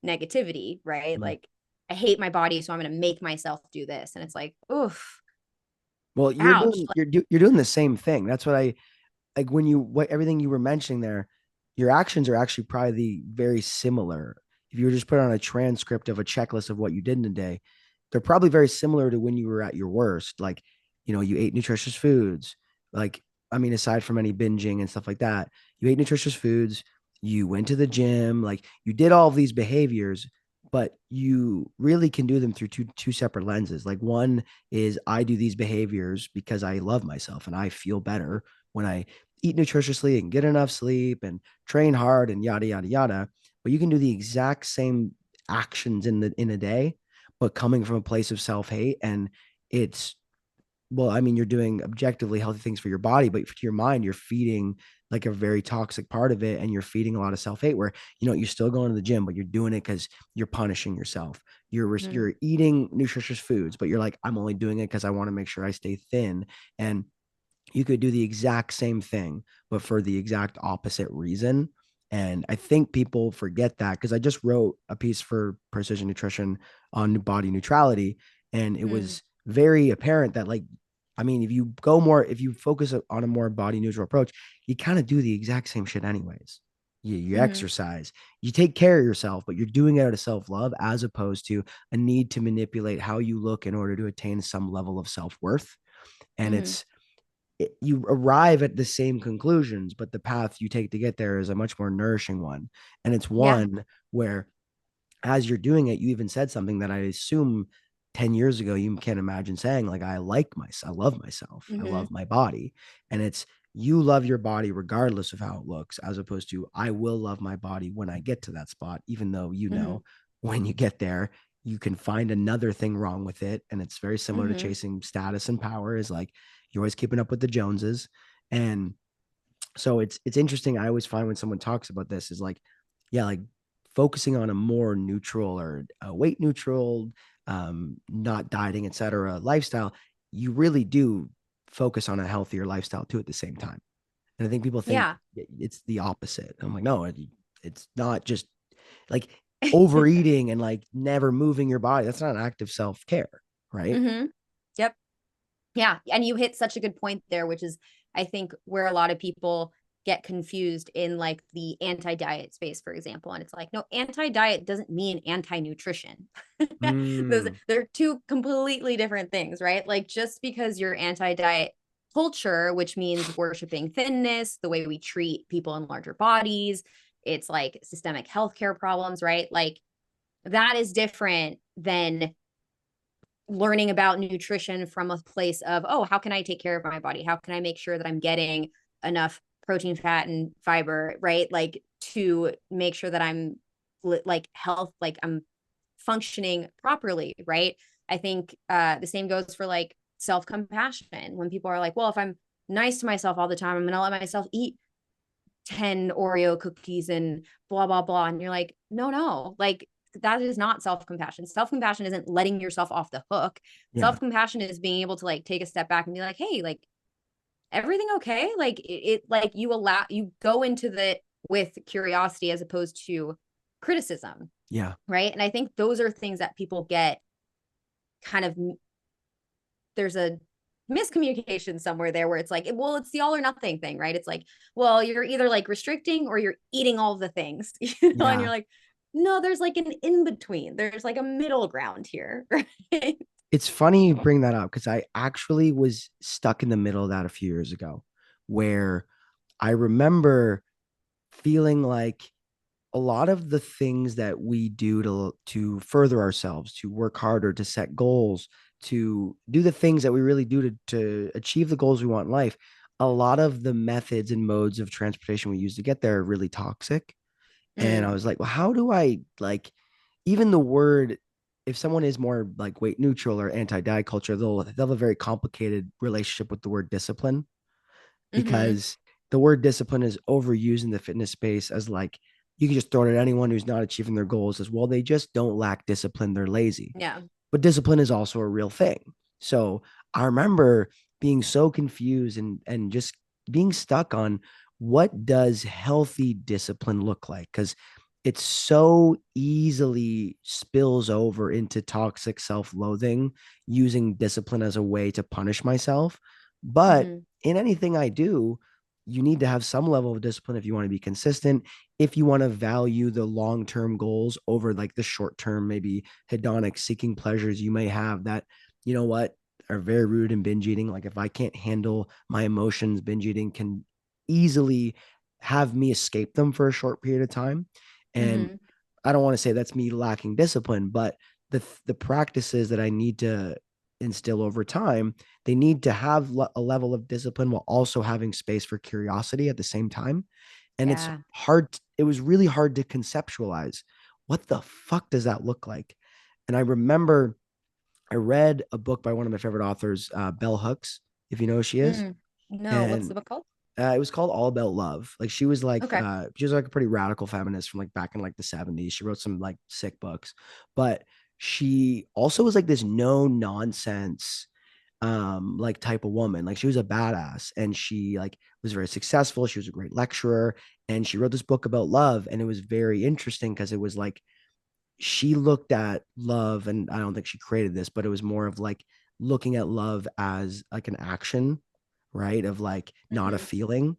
negativity, right? Mm. Like, I hate my body, so I'm going to make myself do this. And it's like, oof, Well, ouch. you're doing the same thing. That's what I like when you what everything you were mentioning there, your actions are actually probably very similar. If you were just put on a transcript of a checklist of what you did in a day, they're probably very similar to when you were at your worst. Like, you ate nutritious foods. Like, I mean, aside from any binging and stuff like that, you ate nutritious foods, you went to the gym, like you did all of these behaviors, but you really can do them through two separate lenses. Like one is I do these behaviors because I love myself and I feel better when I eat nutritiously and get enough sleep and train hard and yada yada yada. But you can do the exact same actions in a day, but coming from a place of self-hate. And it's well, I mean, you're doing objectively healthy things for your body, but to your mind, you're feeding like a very toxic part of it, and you're feeding a lot of self-hate where you're still going to the gym, but you're doing it because you're punishing yourself. Mhm. You're eating nutritious foods, but you're like, I'm only doing it because I want to make sure I stay thin. And you could do the exact same thing, but for the exact opposite reason. And I think people forget that because I just wrote a piece for Precision Nutrition on body neutrality. And it Mhm. was very apparent that, like, I mean, if you focus on a more body neutral approach, you kind of do the exact same shit anyways. You Mhm. exercise, you take care of yourself, but you're doing it out of self love as opposed to a need to manipulate how you look in order to attain some level of self worth. And Mhm. you arrive at the same conclusions, but the path you take to get there is a much more nourishing one. And it's Yeah. one where, as you're doing it, you even said something that I assume 10 years ago you can't imagine saying, like, I like myself, I love myself, I Mhm. love my body. And it's you love your body regardless of how it looks, as opposed to I will love my body when I get to that spot, even though Mhm. when you get there, you can find another thing wrong with it. And it's very similar to Mhm. chasing status and power, is like you're always keeping up with the Joneses. And so it's interesting. I always find when someone talks about this is like, yeah, like focusing on a more neutral or a weight neutral, not dieting, etc. lifestyle, you really do focus on a healthier lifestyle too at the same time. And I think people think Yeah. it's the opposite. I'm like, no, it's not just like overeating and like never moving your body. That's not an act of self care, right? Mhm. Yep. Yeah, and you hit such a good point there, which is I think where a lot of people get confused in like the anti-diet space, for example. And it's like, no, anti-diet doesn't mean anti-nutrition. Those Mm, they're two completely different things, right? Like just because you're anti-diet culture, which means worshiping thinness, the way we treat people in larger bodies, it's like systemic healthcare problems, right? Like that is different than learning about nutrition from a place of, oh, how can I take care of my body? How can I make sure that I'm getting enough protein, fat, and fiber, right? Like to make sure that I'm like health, like I'm functioning properly, right? I think the same goes for like self compassion. When people are like, well, if I'm nice to myself all the time, I'm going to let myself eat 10 Oreo cookies and blah, blah, blah. And you're like, no, no, like that is not self compassion. Self compassion isn't letting yourself off the hook. yeah. Self compassion is being able to like take a step back and be like, hey, like everything okay? Like like you go into the with curiosity as opposed to criticism, Yeah. right? And I think those are things that people get kind of, there's a miscommunication somewhere there where it's like, well, it's the all or nothing thing, right? It's like, well, you're either like restricting or you're eating all the things, and you're Yeah. like, no, there's like an in between. There's like a middle ground here, right? It's funny you bring that up because I actually was stuck in the middle of that a few years ago, where I remember feeling like a lot of the things that we do to further ourselves, to work harder, to set goals, to do the things that we really do to achieve the goals we want in life, a lot of the methods and modes of transportation we use to get there are really toxic. And I Mm, was like, well, how do I like even the word, if someone is more like weight neutral or anti-diet culture, they'll have a very complicated relationship with the word discipline, mm-hmm. because the word discipline is overused in the fitness space as like you can just throw it at anyone who's not achieving their goals as well. They just don't lack discipline, they're lazy. Yeah. But discipline is also a real thing. So I remember being so confused and just being stuck on what does healthy discipline look like? Because it so easily spills over into toxic self-loathing, using discipline as a way to punish myself. But Hmm. in anything I do, you need to have some level of discipline if you want to be consistent, if you want to value the long-term goals over like the short-term, maybe hedonic seeking pleasures you may have that, you know what, are very rooted in binge eating. Like if I can't handle my emotions, binge eating can easily have me escape them for a short period of time. And Hmm. I don't want to say that's me lacking discipline, but the practices that I need to instill over time, they need to have a level of discipline while also having space for curiosity at the same time. And it's Yeah. hard, it was really hard to conceptualize what the fuck does that look like. And I remember I read a book by one of my favorite authors, Bell Hooks, if you know who she is. Mm. No, what's And the book called? it was called All About Love. Like Okay. she was like a pretty radical feminist from like back in like the 70s. She wrote some like sick books, but she also was like this no nonsense like type of woman. Like she was a badass and she like was very successful. She was a great lecturer and she wrote this book about love, and it was very interesting because it was like she looked at love, and I don't think she created this, but it was more of like looking at love as like an action, right? Of like not a Hmm. feeling.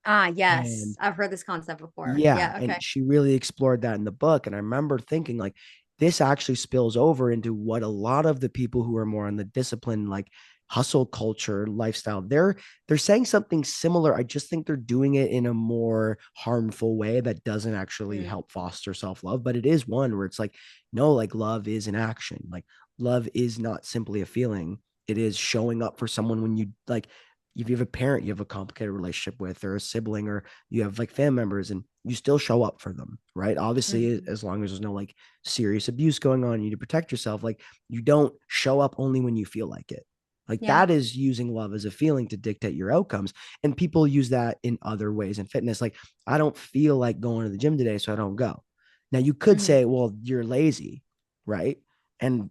Ah, yes. And I've heard this concept before. yeah, Yeah. and Okay. she really explored that in the book. And I remember thinking like this actually spills over into what a lot of the people who are more on the discipline, like hustle culture lifestyle, they're saying something similar. I just think they're doing it in a more harmful way that doesn't actually Mm. help foster self-love. But it is one where it's like, no, like love is an action. Like love is not simply a feeling. It is showing up for someone when you like if you have a parent you have a complicated relationship with, or a sibling, or you have like family members, and you still show up for them, right? Obviously, Hmm. as long as there's no like serious abuse going on, you need to protect yourself. Like you don't show up only when you feel like it. Like Yeah. that is using love as a feeling to dictate your outcomes. And people use that in other ways in fitness. Like, I don't feel like going to the gym today, so I don't go. Now, you could Hmm. say, well, you're lazy, right? And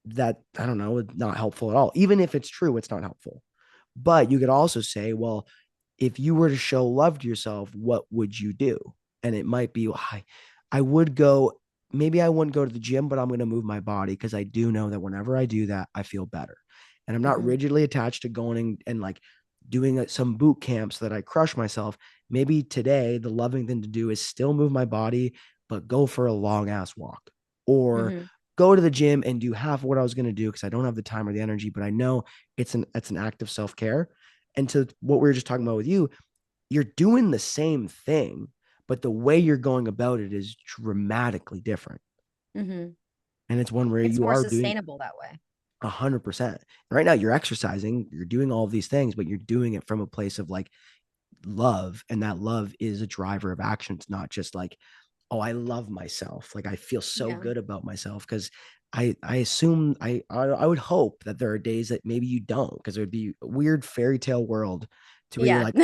that, I don't know, not helpful at all. Even if it's true, it's not helpful. But you could also say, well, if you were to show love to yourself, what would you do? And it might be, well, I would go, maybe I wouldn't go to the gym, but I'm going to move my body because I do know that whenever I do that, I feel better. And I'm not Hmm. rigidly attached to going and like doing some boot camp so that I crush myself. Maybe today, the loving thing to do is still move my body, but go for a long ass walk, or Hmm. go to the gym and do half of what I was going to do because I don't have the time or the energy, but I know it's an act of self-care. And to what we were just talking about with you, you're doing the same thing, but the way you're going about it is dramatically different. Hmm. And it's one where It's you more are doing sustainable that way. 100%. Right now, you're exercising, you're doing all of these things, but you're doing it from a place of like love. And that love is a driver of action. It's not just like, oh, I love myself. Like I feel so Yeah. good about myself because I assume I would hope that there are days that maybe you don't, because it would be a weird fairy tale world to where you're Yeah. like,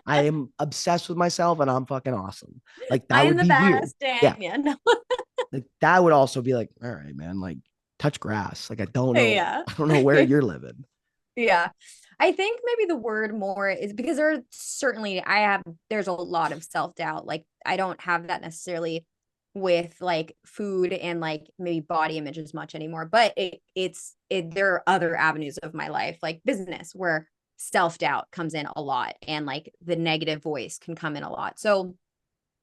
I am obsessed with myself and I'm fucking awesome. Like I that am would the be weird. best. And Yeah. yeah, no. Like that would also be like, all right, man, like touch grass. Like I don't know. Yeah. I don't know where you're living. Yeah. I think maybe the word more is because there are certainly there's a lot of self-doubt. Like I don't have that necessarily with like food and like maybe body image as much anymore, but there are other avenues of my life like business where self-doubt comes in a lot and like the negative voice can come in a lot. So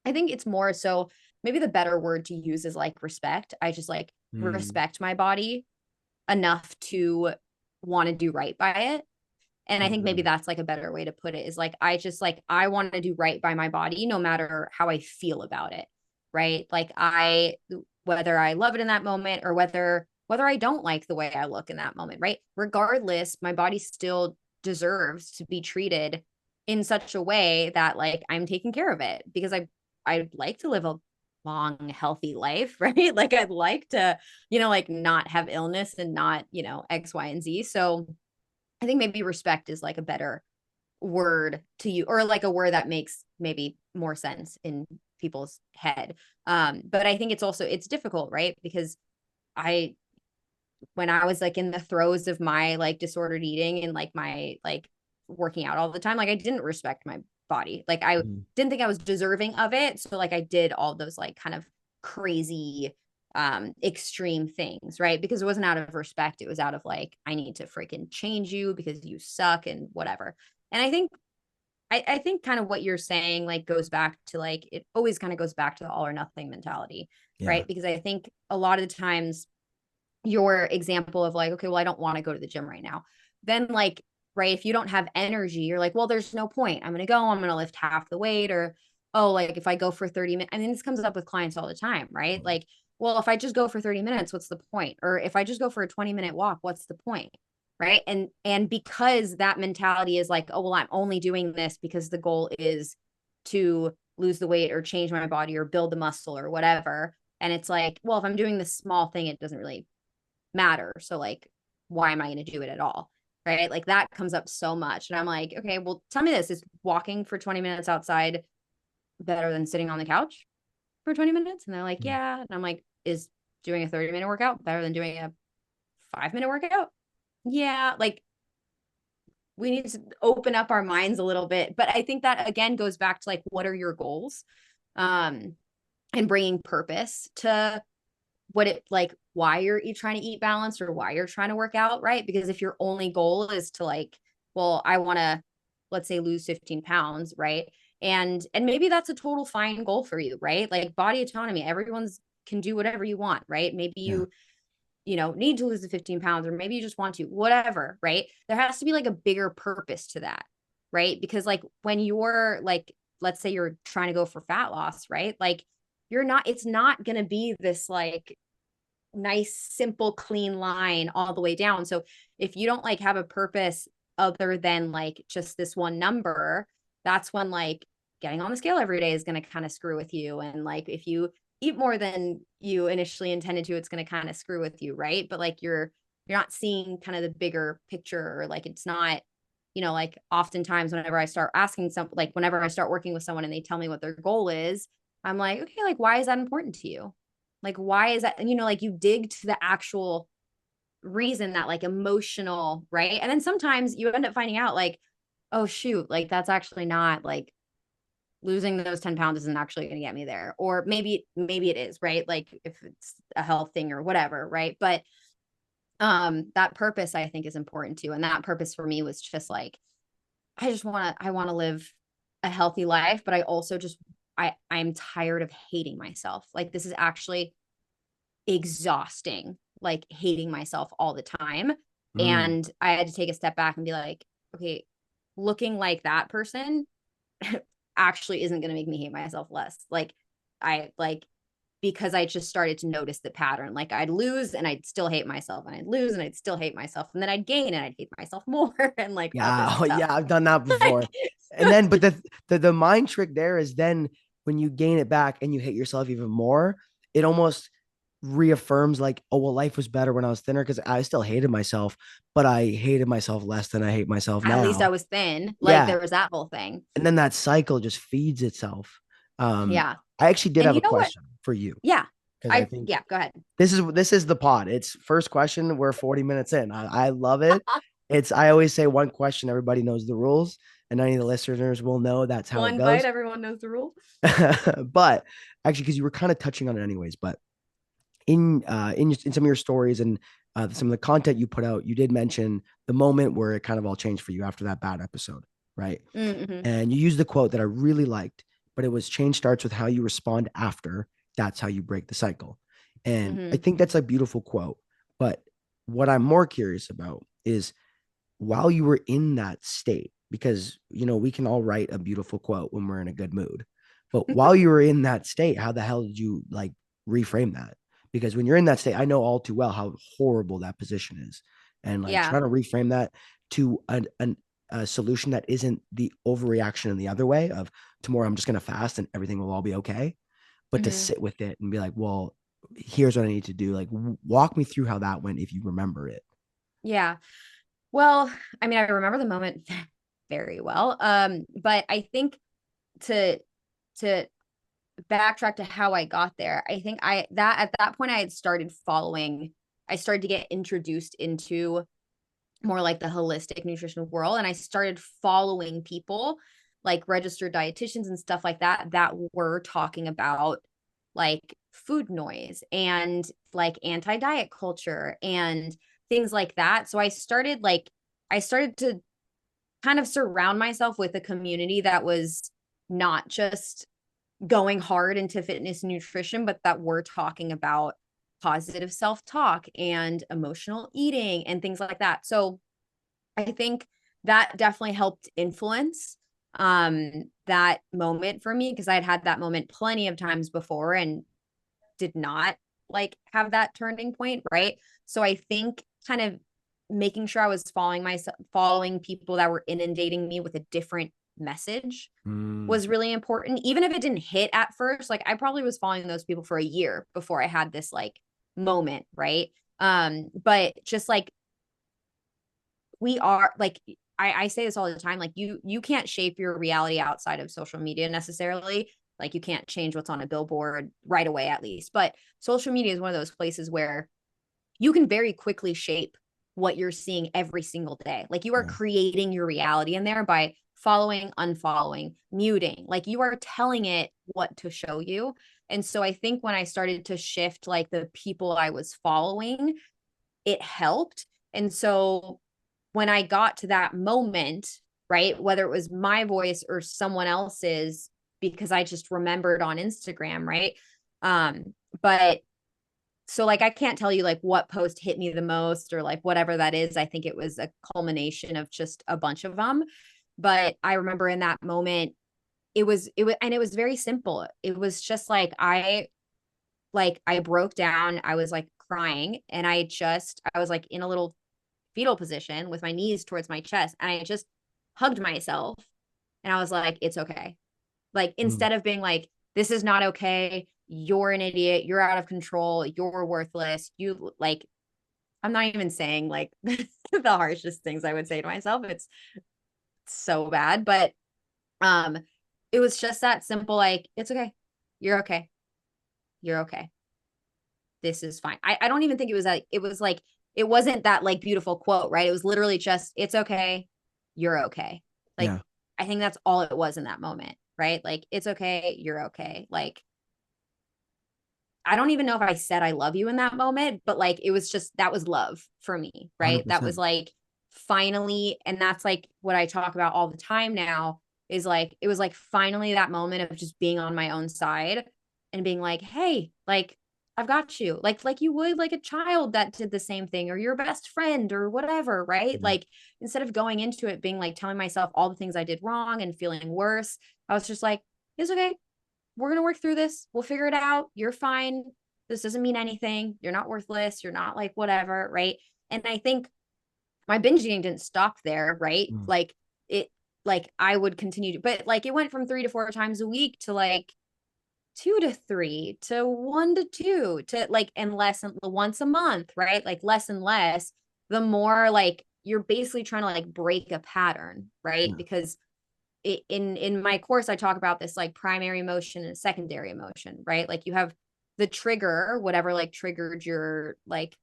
I think it's more so maybe the better word to use is like respect. I just like Hmm. respect my body enough to want to do right by it. And I think maybe Mhm. that's like a better way to put it is like I just like I want to do right by my body no matter how I feel about it. Right? Like I whether I love it in that moment or whether I don't like the way I look in that moment, right? Regardless, my body still deserves to be treated in such a way that like I'm taking care of it because I'd like to live a long healthy life, right? Like I'd like to, like not have illness and not, X, Y, and Z. So I think maybe respect is like a better word to you or like a word that makes maybe more sense in people's head. But I think it's difficult, right? Because I when I was like in the throes of my like disordered eating and like my like working out all the time, like I didn't respect my body. Like I Mm. didn't think I was deserving of it. So like I did all those like kind of crazy extreme things, right? Because it wasn't out of respect. It was out of like, I need to freaking change you because you suck and whatever. And I think kind of what you're saying like goes back to like it always kind of goes back to the all or nothing mentality, Yeah. right? Because I think a lot of the times your example of like, okay, well, I don't want to go to the gym right now. Then like, right, if you don't have energy, you're like, well, there's no point. I'm going to lift half the weight or, oh, like if I go for 30 minutes, I mean, this comes up with clients all the time, right? Like, well, if I just go for 30 minutes, what's the point? Or if I just go for a 20-minute walk, what's the point? Right. And because that mentality is like, oh, well, I'm only doing this because the goal is to lose the weight or change my body or build the muscle or whatever. And it's like, well, if I'm doing this small thing, it doesn't really matter. So like, why am I going to do it at all? Right. Like that comes up so much. And I'm like, okay, well, tell me this, is walking for 20 minutes outside better than sitting on the couch for 20 minutes? And they're like, Mm. yeah. And I'm like, is doing a 30-minute workout better than doing a 5-minute workout? Yeah. Like we need to open up our minds a little bit. But I think that again goes back to like, what are your goals? Um, and bringing purpose to what it like why you're trying to eat balanced or why you're trying to work out, right? Because if your only goal is to like, well, I want to, let's say, lose 15 pounds, right? And maybe that's a total fine goal for you, right? Like body autonomy, everyone's can do whatever you want, right? Maybe Yeah. you know need to lose the 15 pounds or maybe you just want to, whatever, right? There has to be like a bigger purpose to that, right? Because like when you're like, let's say you're trying to go for fat loss, right? Like you're not, it's not going to be this like nice, simple, clean line all the way down. So if you don't like have a purpose other than like just this one number, that's when like getting on the scale every day is going to kind of screw with you. And like if you eat more than you initially intended to, it's going to kind of screw with you, right? But like you're not seeing kind of the bigger picture, or like it's not, you know, like oftentimes whenever I start asking some, like whenever I start working with someone and they tell me what their goal is, I'm like, okay, like why is that important to you? Like, why is that? And, you know, like you dig to the actual reason, that like emotional, right? And then sometimes you end up finding out like, oh, shoot, like that's actually not like losing those 10 pounds isn't actually going to get me there. Or maybe it is, right? Like if it's a health thing or whatever, right? But that purpose I think is important too. And that purpose for me was just like, I want to live a healthy life, but I also just, I'm tired of hating myself. Like this is actually exhausting, like hating myself all the time. Mm. And I had to take a step back and be like, okay, looking like that person actually isn't going to make me hate myself less. Like, I like, because I just started to notice the pattern. Like, I'd lose and I'd still hate myself, and I'd lose and I'd still hate myself. And then I'd gain and I'd hate myself more, and like all this Yeah. Oh, stuff. yeah. I've done that Like, before. And then, but the mind trick there is then when you gain it back and you hate yourself even more, it almost reaffirms like, oh, well, life was better when I was thinner because I still hated myself, but I hated myself less than I hate myself at least I now. was thin. Like, Yeah. there was that whole thing. And then that cycle just feeds itself. Um, Yeah. I actually did And have you a know what? question for you Yeah. because I think Yeah, go ahead. this is the pod. It's first question. We're 40 minutes in. I love it. It's I always say one question. Everybody knows the rules, and any of the listeners will know that's how it One bite, goes. everyone knows the rule. But actually, because you were kind of touching on it anyways, but in some of your stories and some of the content you put out, you did mention the moment where it kind of all changed for you after that bad episode, right? Mm-hmm. And you used the quote that I really liked, but it was change starts with how you respond after. That's how you break the cycle. And I Mm-hmm. think that's a beautiful quote. But what I'm more curious about is while you were in that state, because, we can all write a beautiful quote when we're in a good mood. But while you were in that state, how the hell did you like reframe that? Because when you're in that state, I know all too well how horrible that position is. And like Yeah. trying to reframe that to a solution that isn't the overreaction in the other way of tomorrow I'm just going to fast and everything will all be okay, but to Mm-hmm. sit with it and be like, well, here's what I need to do. Like, walk me through how that went if you remember it. Yeah. Well, I mean, I remember the moment very well. But I think to to backtrack to how I got there, I think I that at that point I had started following, I started to get introduced into more like the holistic nutrition world, and I started following people like registered dietitians and stuff like that that were talking about like food noise and like anti-diet culture and things like that. So I started to kind of surround myself with a community that was not just going hard into fitness and nutrition, but that we're talking about positive self-talk and emotional eating and things like that. So I think that definitely helped influence that moment for me, because I'd had that moment plenty of times before and did not like have that turning point, right? So I think kind of making sure I was following people that were inundating me with a different message Mm, was really important. Even if it didn't hit at first, like I probably was following those people for a year before I had this like moment, right? But just like we are like I say this all the time, like you can't shape your reality outside of social media necessarily. Like you can't change what's on a billboard right away, at least. But social media is one of those places where you can very quickly shape what you're seeing every single day. Like you are yeah. creating your reality in there by following, unfollowing, muting. Like you are telling it what to show you. And so I think when I started to shift like the people I was following, it helped. And so when I got to that moment, right, whether it was my voice or someone else's, because I just remembered on Instagram, right? But so like I can't tell you like what post hit me the most or like whatever that is. I think it was a culmination of just a bunch of them. But I remember in that moment, it was very simple. It was just like I broke down, I was like crying, and I was like in a little fetal position with my knees towards my chest, and I just hugged myself and I was like, it's okay. Like Mm, instead of being like, this is not okay, you're an idiot, you're out of control, you're worthless, you like, I'm not even saying like the harshest things I would say to myself. It's so bad, but um it was just that simple, like, it's okay. You're okay. You're okay. This is fine. I don't even think it was like, it wasn't that like beautiful quote, right? It was literally just, it's okay. You're okay. Like, yeah. I think that's all it was in that moment, right? Like, it's okay. You're okay. Like, I don't even know if I said I love you in that moment, but like it was just that was love for me, right? That was 100%. like finally, and that's like what I talk about all the time now is like it was like finally that moment of just being on my own side and being like, hey, like I've got you. Like you would like a child that did the same thing or your best friend or whatever, right? Yeah. Like instead of going into it being like telling myself all the things I did wrong and feeling worse, I was just like, it's okay, we're going to work through this. We'll figure it out. You're fine. This doesn't mean anything. You're not worthless. You're not like whatever. Right. And I think my binge eating didn't stop there. Right. Mm, Like it, like I would continue to, but like it went from 3 to 4 times a week to like 2 to 3 to 1 to 2 to like, and less and once a month. Right. Like less and less, the more like you're basically trying to like break a pattern. Right. yeah. Because in my course I talk about this like primary emotion and secondary emotion, right? Like you have the trigger, whatever like triggered your like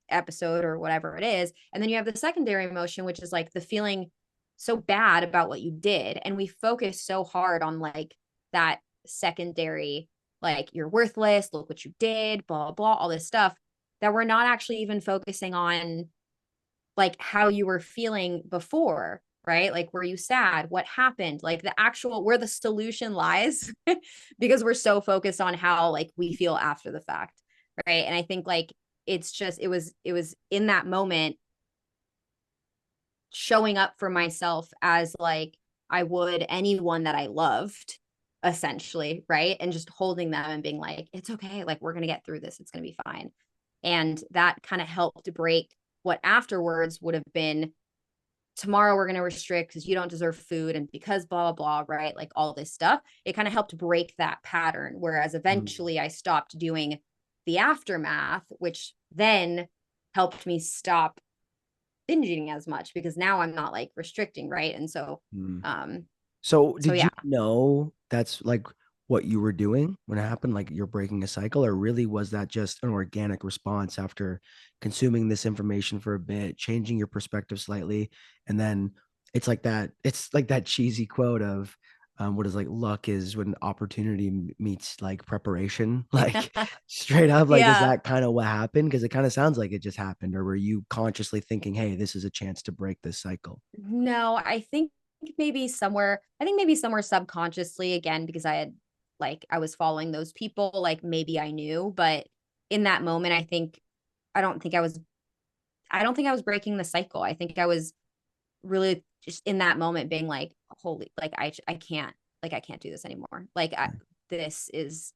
episode or whatever it is, and then you have the secondary emotion, which is like the feeling so bad about what you did, and we focus so hard on like that secondary, like you're worthless, look what you did, blah blah blah, all this stuff, that we're not actually even focusing on like how you were feeling before, right? Like, were you sad? What happened? Like the actual where the solution lies, because we're so focused on how like we feel after the fact, right? And I think like it's just it was in that moment showing up for myself as like I would anyone that I loved, essentially, right? And just holding them and being like, it's okay, like we're gonna get through this, it's gonna be fine. And that kind of helped break what afterwards would have been, tomorrow we're going to restrict because you don't deserve food and because blah blah blah, right? Like all this stuff, it kind of helped break that pattern, whereas Mm, eventually I stopped doing the aftermath, which then helped me stop binge eating as much because now I'm not like restricting, right? And so mm. um So so did yeah. you know that's like what you were doing when it happened? Like you're breaking a cycle, or really was that just an organic response after consuming this information for a bit, changing your perspective slightly, and then it's like that cheesy quote of what is like luck is when opportunity meets like preparation, like straight up. Like, is Yeah. that kind of what happened? Because it kind of sounds like it just happened, or were you consciously thinking, "Hey, this is a chance to break this cycle"? No, I think maybe somewhere subconsciously, again, because I was following those people, like maybe I knew, but in that moment, I don't think I don't think I was breaking the cycle. I think I was really just in that moment being like, holy, like I can't do this anymore. This is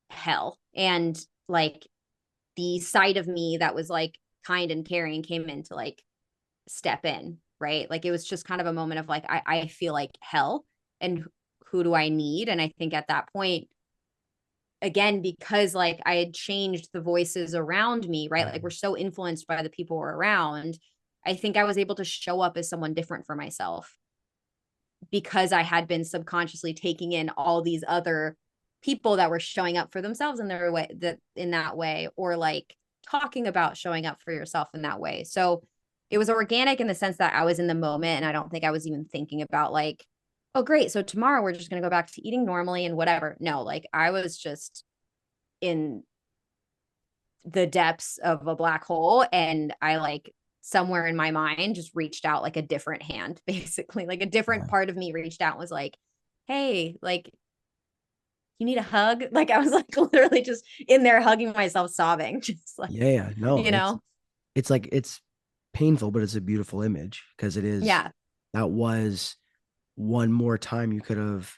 hell. And like the side of me that was like kind and caring came in to like step in, right? Like it was just kind of a moment of like, I feel like hell and who do I need? And I think at that point, again, because like I had changed the voices around me, right? Like we're so influenced by the people we're around. I think I was able to show up as someone different for myself because I had been subconsciously taking in all these other people that were showing up for themselves in their way, that in that way, or like talking about showing up for yourself in that way. So it was organic in the sense that I was in the moment and I don't think I was even thinking about like, oh great, so tomorrow we're just going to go back to eating normally and whatever. No, like I was just in the depths of a black hole, and I like somewhere in my mind just reached out like a different hand, basically like a different Yeah, part of me reached out and was like, hey, like you need a hug. Like I was like literally just in there hugging myself, sobbing, just like, yeah, yeah. No, you know. it's like it's painful, but it's a beautiful image because it is. Yeah. That was one more time you could have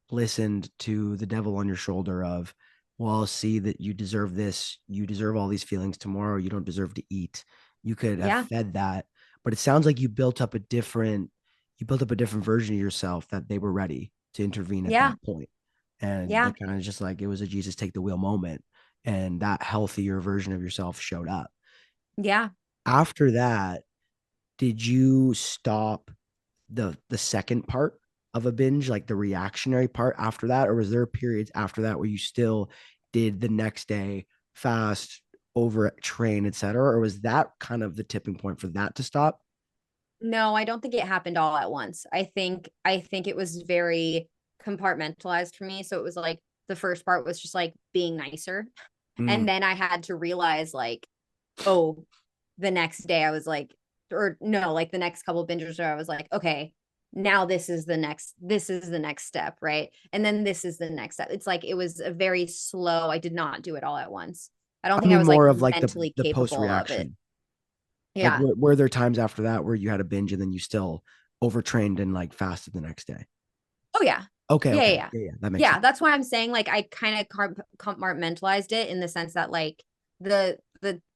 listened to the devil on your shoulder of, well, see that you deserve this, you deserve all these feelings tomorrow, you don't deserve to eat. You could have Yeah. fed that, but it sounds like you built up a different version of yourself that they were ready to intervene at Yeah. that point. And Yeah. it kind of just like it was a Jesus take the wheel moment, and that healthier version of yourself showed up. Yeah. After that, did you stop the second part of a binge, like the reactionary part after that, or was there periods after that where you still did the next day fast, over train, etc., or was that kind of the tipping point for that to stop? No, I don't think it happened all at once. I think it was very compartmentalized for me. So it was like the first part was just like being nicer. And Mm. then I had to realize like, oh, the next day I was like, or no, like the next couple of binges where I was like, okay, now this is the next step, right? And then this is the next step. It's like it was a very slow, I did not do it all at once. I don't I think I mean was like more of like mentally the post capable of it. reaction. Like Yeah. were there times after that where you had a binge and then you still overtrained and like fasted the next day? Oh yeah. Okay, Yeah, yeah, okay. yeah. Yeah, yeah, that makes Yeah, sense. that's why I'm saying like I kind of compartmentalized it in the sense that like the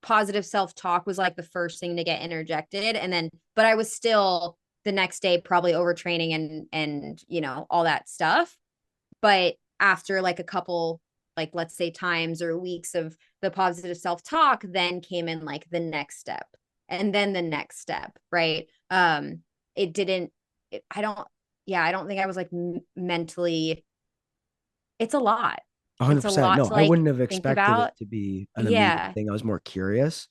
positive self-talk was like the first thing to get interjected, and then but I was still the next day probably overtraining and you know all that stuff. But after like a couple, like let's say times or weeks of the positive self-talk, then came in like the next step and then the next step, right? It didn't I don't yeah, I don't think I was like mentally, it's a lot. It's a 100%. lot No, to I like wouldn't have think expected it about. to be an immediate Yeah. thing. I was more curious.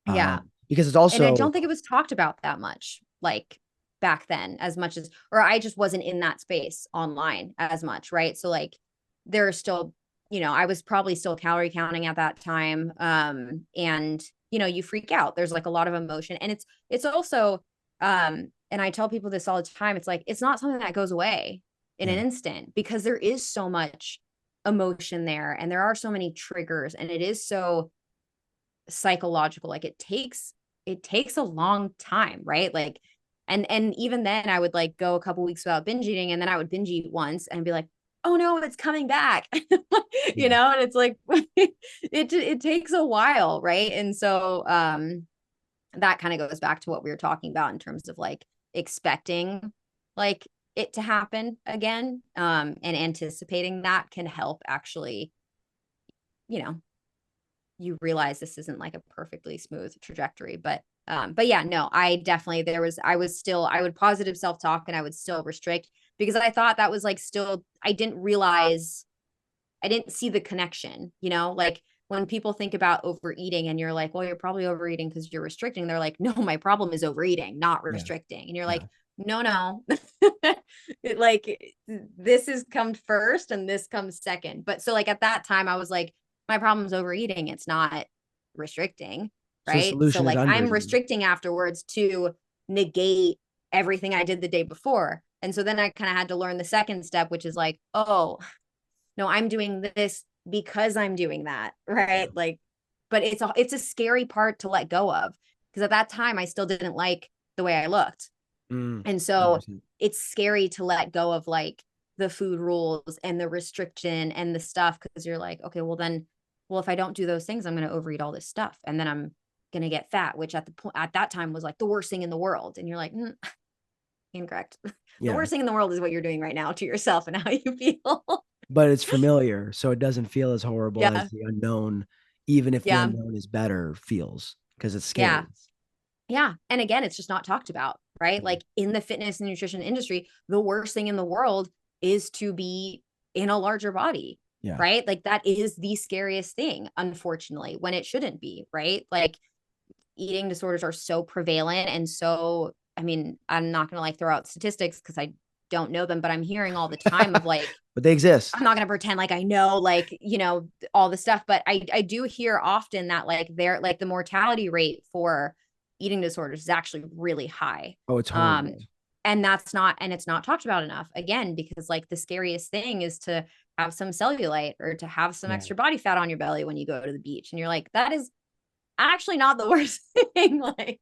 Yeah. Because it's And I also don't think it was talked about that much, like back then, as much as, or I just wasn't in that space online as much, right? So like there are still, you know, I was probably still calorie counting at that time. And you know, you freak out. There's like a lot of emotion. And it's also, and I tell people this all the time, it's like it's not something that goes away in an yeah, instant because there is so much emotion there and there are so many triggers and it is so psychological. Like it takes a long time, right? Like and even then I would like go a couple weeks without binge eating and then I would binge eat once and be like, oh no, it's coming back. You yeah, know, and it's like it takes a while, right? And so that kind of goes back to what we were talking about in terms of like expecting like it to happen again, and anticipating that can help actually, you know, you realize this isn't like a perfectly smooth trajectory. But yeah, no, I definitely I was still I would positive self-talk and I would still restrict because I thought that was like still I didn't realize I didn't see the connection, you know, like when people think about overeating and you're like, well, you're probably overeating because you're restricting. They're like, no, my problem is overeating, not yeah, restricting. And you're like, yeah. no, no. Like this is comes first and this comes second. But so like at that time I was like, my problem's overeating. It's not restricting. So the Right. So solution is like under I'm eating. restricting afterwards to negate everything I did the day before. And so then I kind of had to learn the second step, which is like, oh, no, I'm doing this because I'm doing that. Yeah. Right. Like, but it's a scary part to let go of because at that time I still didn't like the way I looked. Mm, And so 100%. it's scary to let go of like the food rules and the restriction and the stuff because you're like, okay, well then, well, if I don't do those things, I'm going to overeat all this stuff and then I'm going to get fat, which at the point at that time was like the worst thing in the world. And you're like, incorrect. The Yeah. worst thing in the world is what you're doing right now to yourself and how you feel. But it's familiar, so it doesn't feel as horrible as Yeah. the unknown, even if the Yeah. unknown is better feels because it's Yeah. scary. Yeah. And again, it's just not talked about, right? Mm. Like in the fitness and nutrition industry, the worst thing in the world is to be in a larger body, Yeah. right? Like that is the scariest thing, unfortunately, when it shouldn't be, right? Like eating disorders are so prevalent and so, I mean, I'm not going to like throw out statistics because I don't know them, but I'm hearing all the time of like, But they I'm exist. not going to pretend like I know, like, all the stuff, but I do hear often that like like the mortality rate for eating disorders is actually really high. Oh, it's Um, horrible. and it's not talked about enough again, because like the scariest thing is to have some cellulite or to have some Yeah. extra body fat on your belly when you go to the beach. And you're like, that is actually not the worst thing. Like,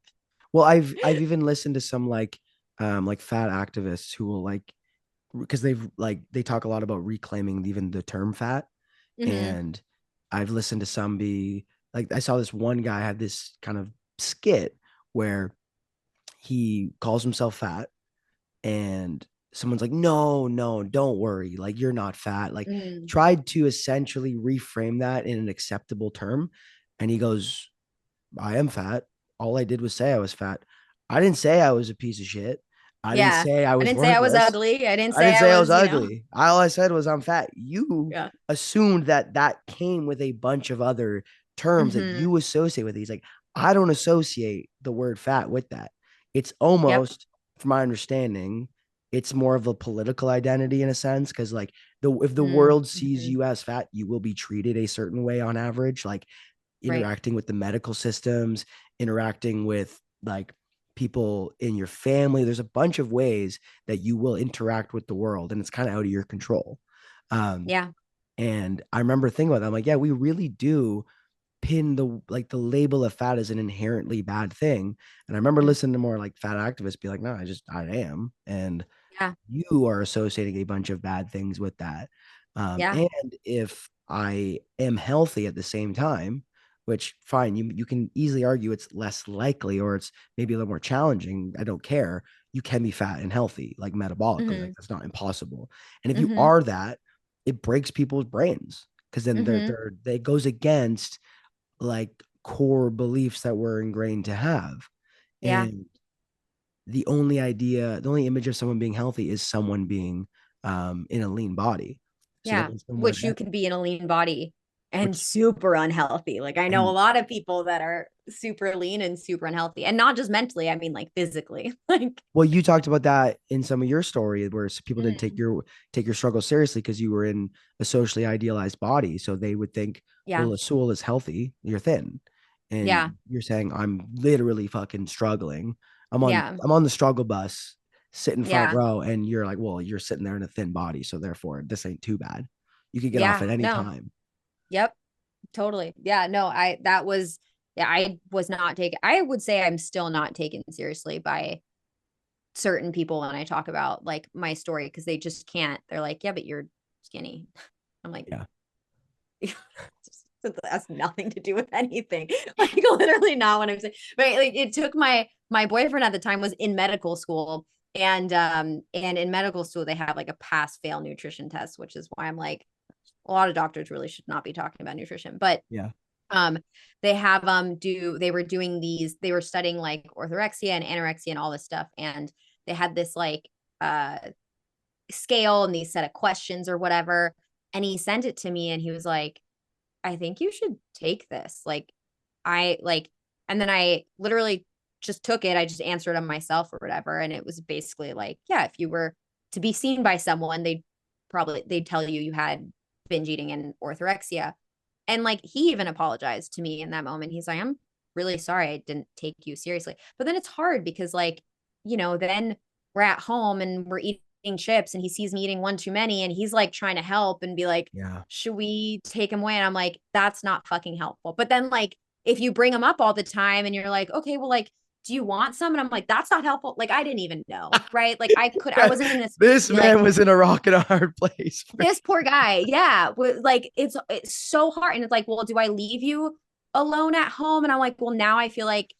Well, I've even listened to some like fat activists who will like because they talk a lot about reclaiming even the term fat. mm-hmm, And I've listened to some be like I saw this one guy had this kind of skit where he calls himself fat and someone's like, no, no, don't worry, like you're not fat, like mm, tried to essentially reframe that in an acceptable term. And he goes, I am fat. All I did was say I was fat. I didn't say I was a piece of shit. I didn't yeah. say I I was didn't say I was worthless. ugly. I didn't I say didn't I say I was was, ugly. All I said was I'm fat. You yeah. assumed that that came with a bunch of other terms that Mm-hmm. you associate with it. He's like, I don't associate the word fat with that. It's Yep. almost, from my understanding, it's more of a political identity in a sense. Cause like if the world sees Mm-hmm. you as fat, you will be treated a certain way on average. Like Right. interacting with the medical systems, interacting with like people in your family. There's a bunch of ways that you will interact with the world, and it's kind of out of your control. Um, Yeah. and I remember thinking about that. I'm like, yeah, we really do pin the label of fat as an inherently bad thing. And I remember Mm. listening to more like fat activists be like, no, I am. And Yeah. you are associating a bunch of bad things with that. Yeah. And if I am healthy at the same time, which fine, you can easily argue it's less likely or it's maybe a little more challenging. I don't care. You can be fat and healthy, like metabolically. Like Mm-hmm. that's not impossible. And if you Mm-hmm. are that, it breaks people's brains because then Mm-hmm. they goes against like core beliefs that we're ingrained to have. Yeah. And the only image of someone being healthy is someone being in a lean body. So then Yeah. when someone Which you can be in a lean body and which super unhealthy. Like I know a and lot of people that are super lean and super unhealthy. And not just mentally, I mean like physically. Like, well, you talked about that in some of your story where people didn't mm, take your struggle seriously because you were in a socially idealized body. So they would think, yeah. well, a soul is healthy, you're thin. And Yeah. you're saying I'm literally fucking struggling. Yeah. I'm on the struggle bus, sitting front Yeah. row, and you're like, well, you're sitting there in a thin body, so therefore this ain't too bad. You could get off Yeah. at any No. time. Yep. Totally. Yeah. No, that was, yeah, I was not taken. I would say I'm still not taken seriously by certain people when I talk about like my story because they just can't. They're like, yeah, but you're skinny. I'm like, Yeah. that has nothing to do with anything. Like literally not what I'm saying. But like it took my boyfriend at the time was in medical school. And in medical school they have like a pass fail nutrition test, which is why I'm like, a lot of doctors really should not be talking about nutrition. But Yeah. um they have they were doing these, they were studying like orthorexia and anorexia and all this stuff. And they had this like uh scale and these set of questions or whatever. And he sent it to me and he was like, I think you should take this. Like, I like, and then I literally just took it. I just answered them myself or whatever. And it was basically like, yeah, if you were to be seen by someone, they'd tell you you had binge eating and orthorexia. And like he even apologized to me in that moment. He's like, I'm really sorry I didn't take you seriously. But then it's hard because like, then we're at home and we're eating chips and he sees me eating one too many and he's like trying to help and be like, Yeah. should we take him away? And I'm like, that's not fucking helpful. But then like if you bring him up all the time and you're like, okay, well, like, do you want some? And I'm like, that's not helpful. Like, I didn't even know, right? Like, I Yeah, wasn't in a space to this be like, man was in a rock and a hard place. this poor guy, yeah, like it's so hard. And it's like, well, do I leave you alone at home? And I'm like, well, now I feel like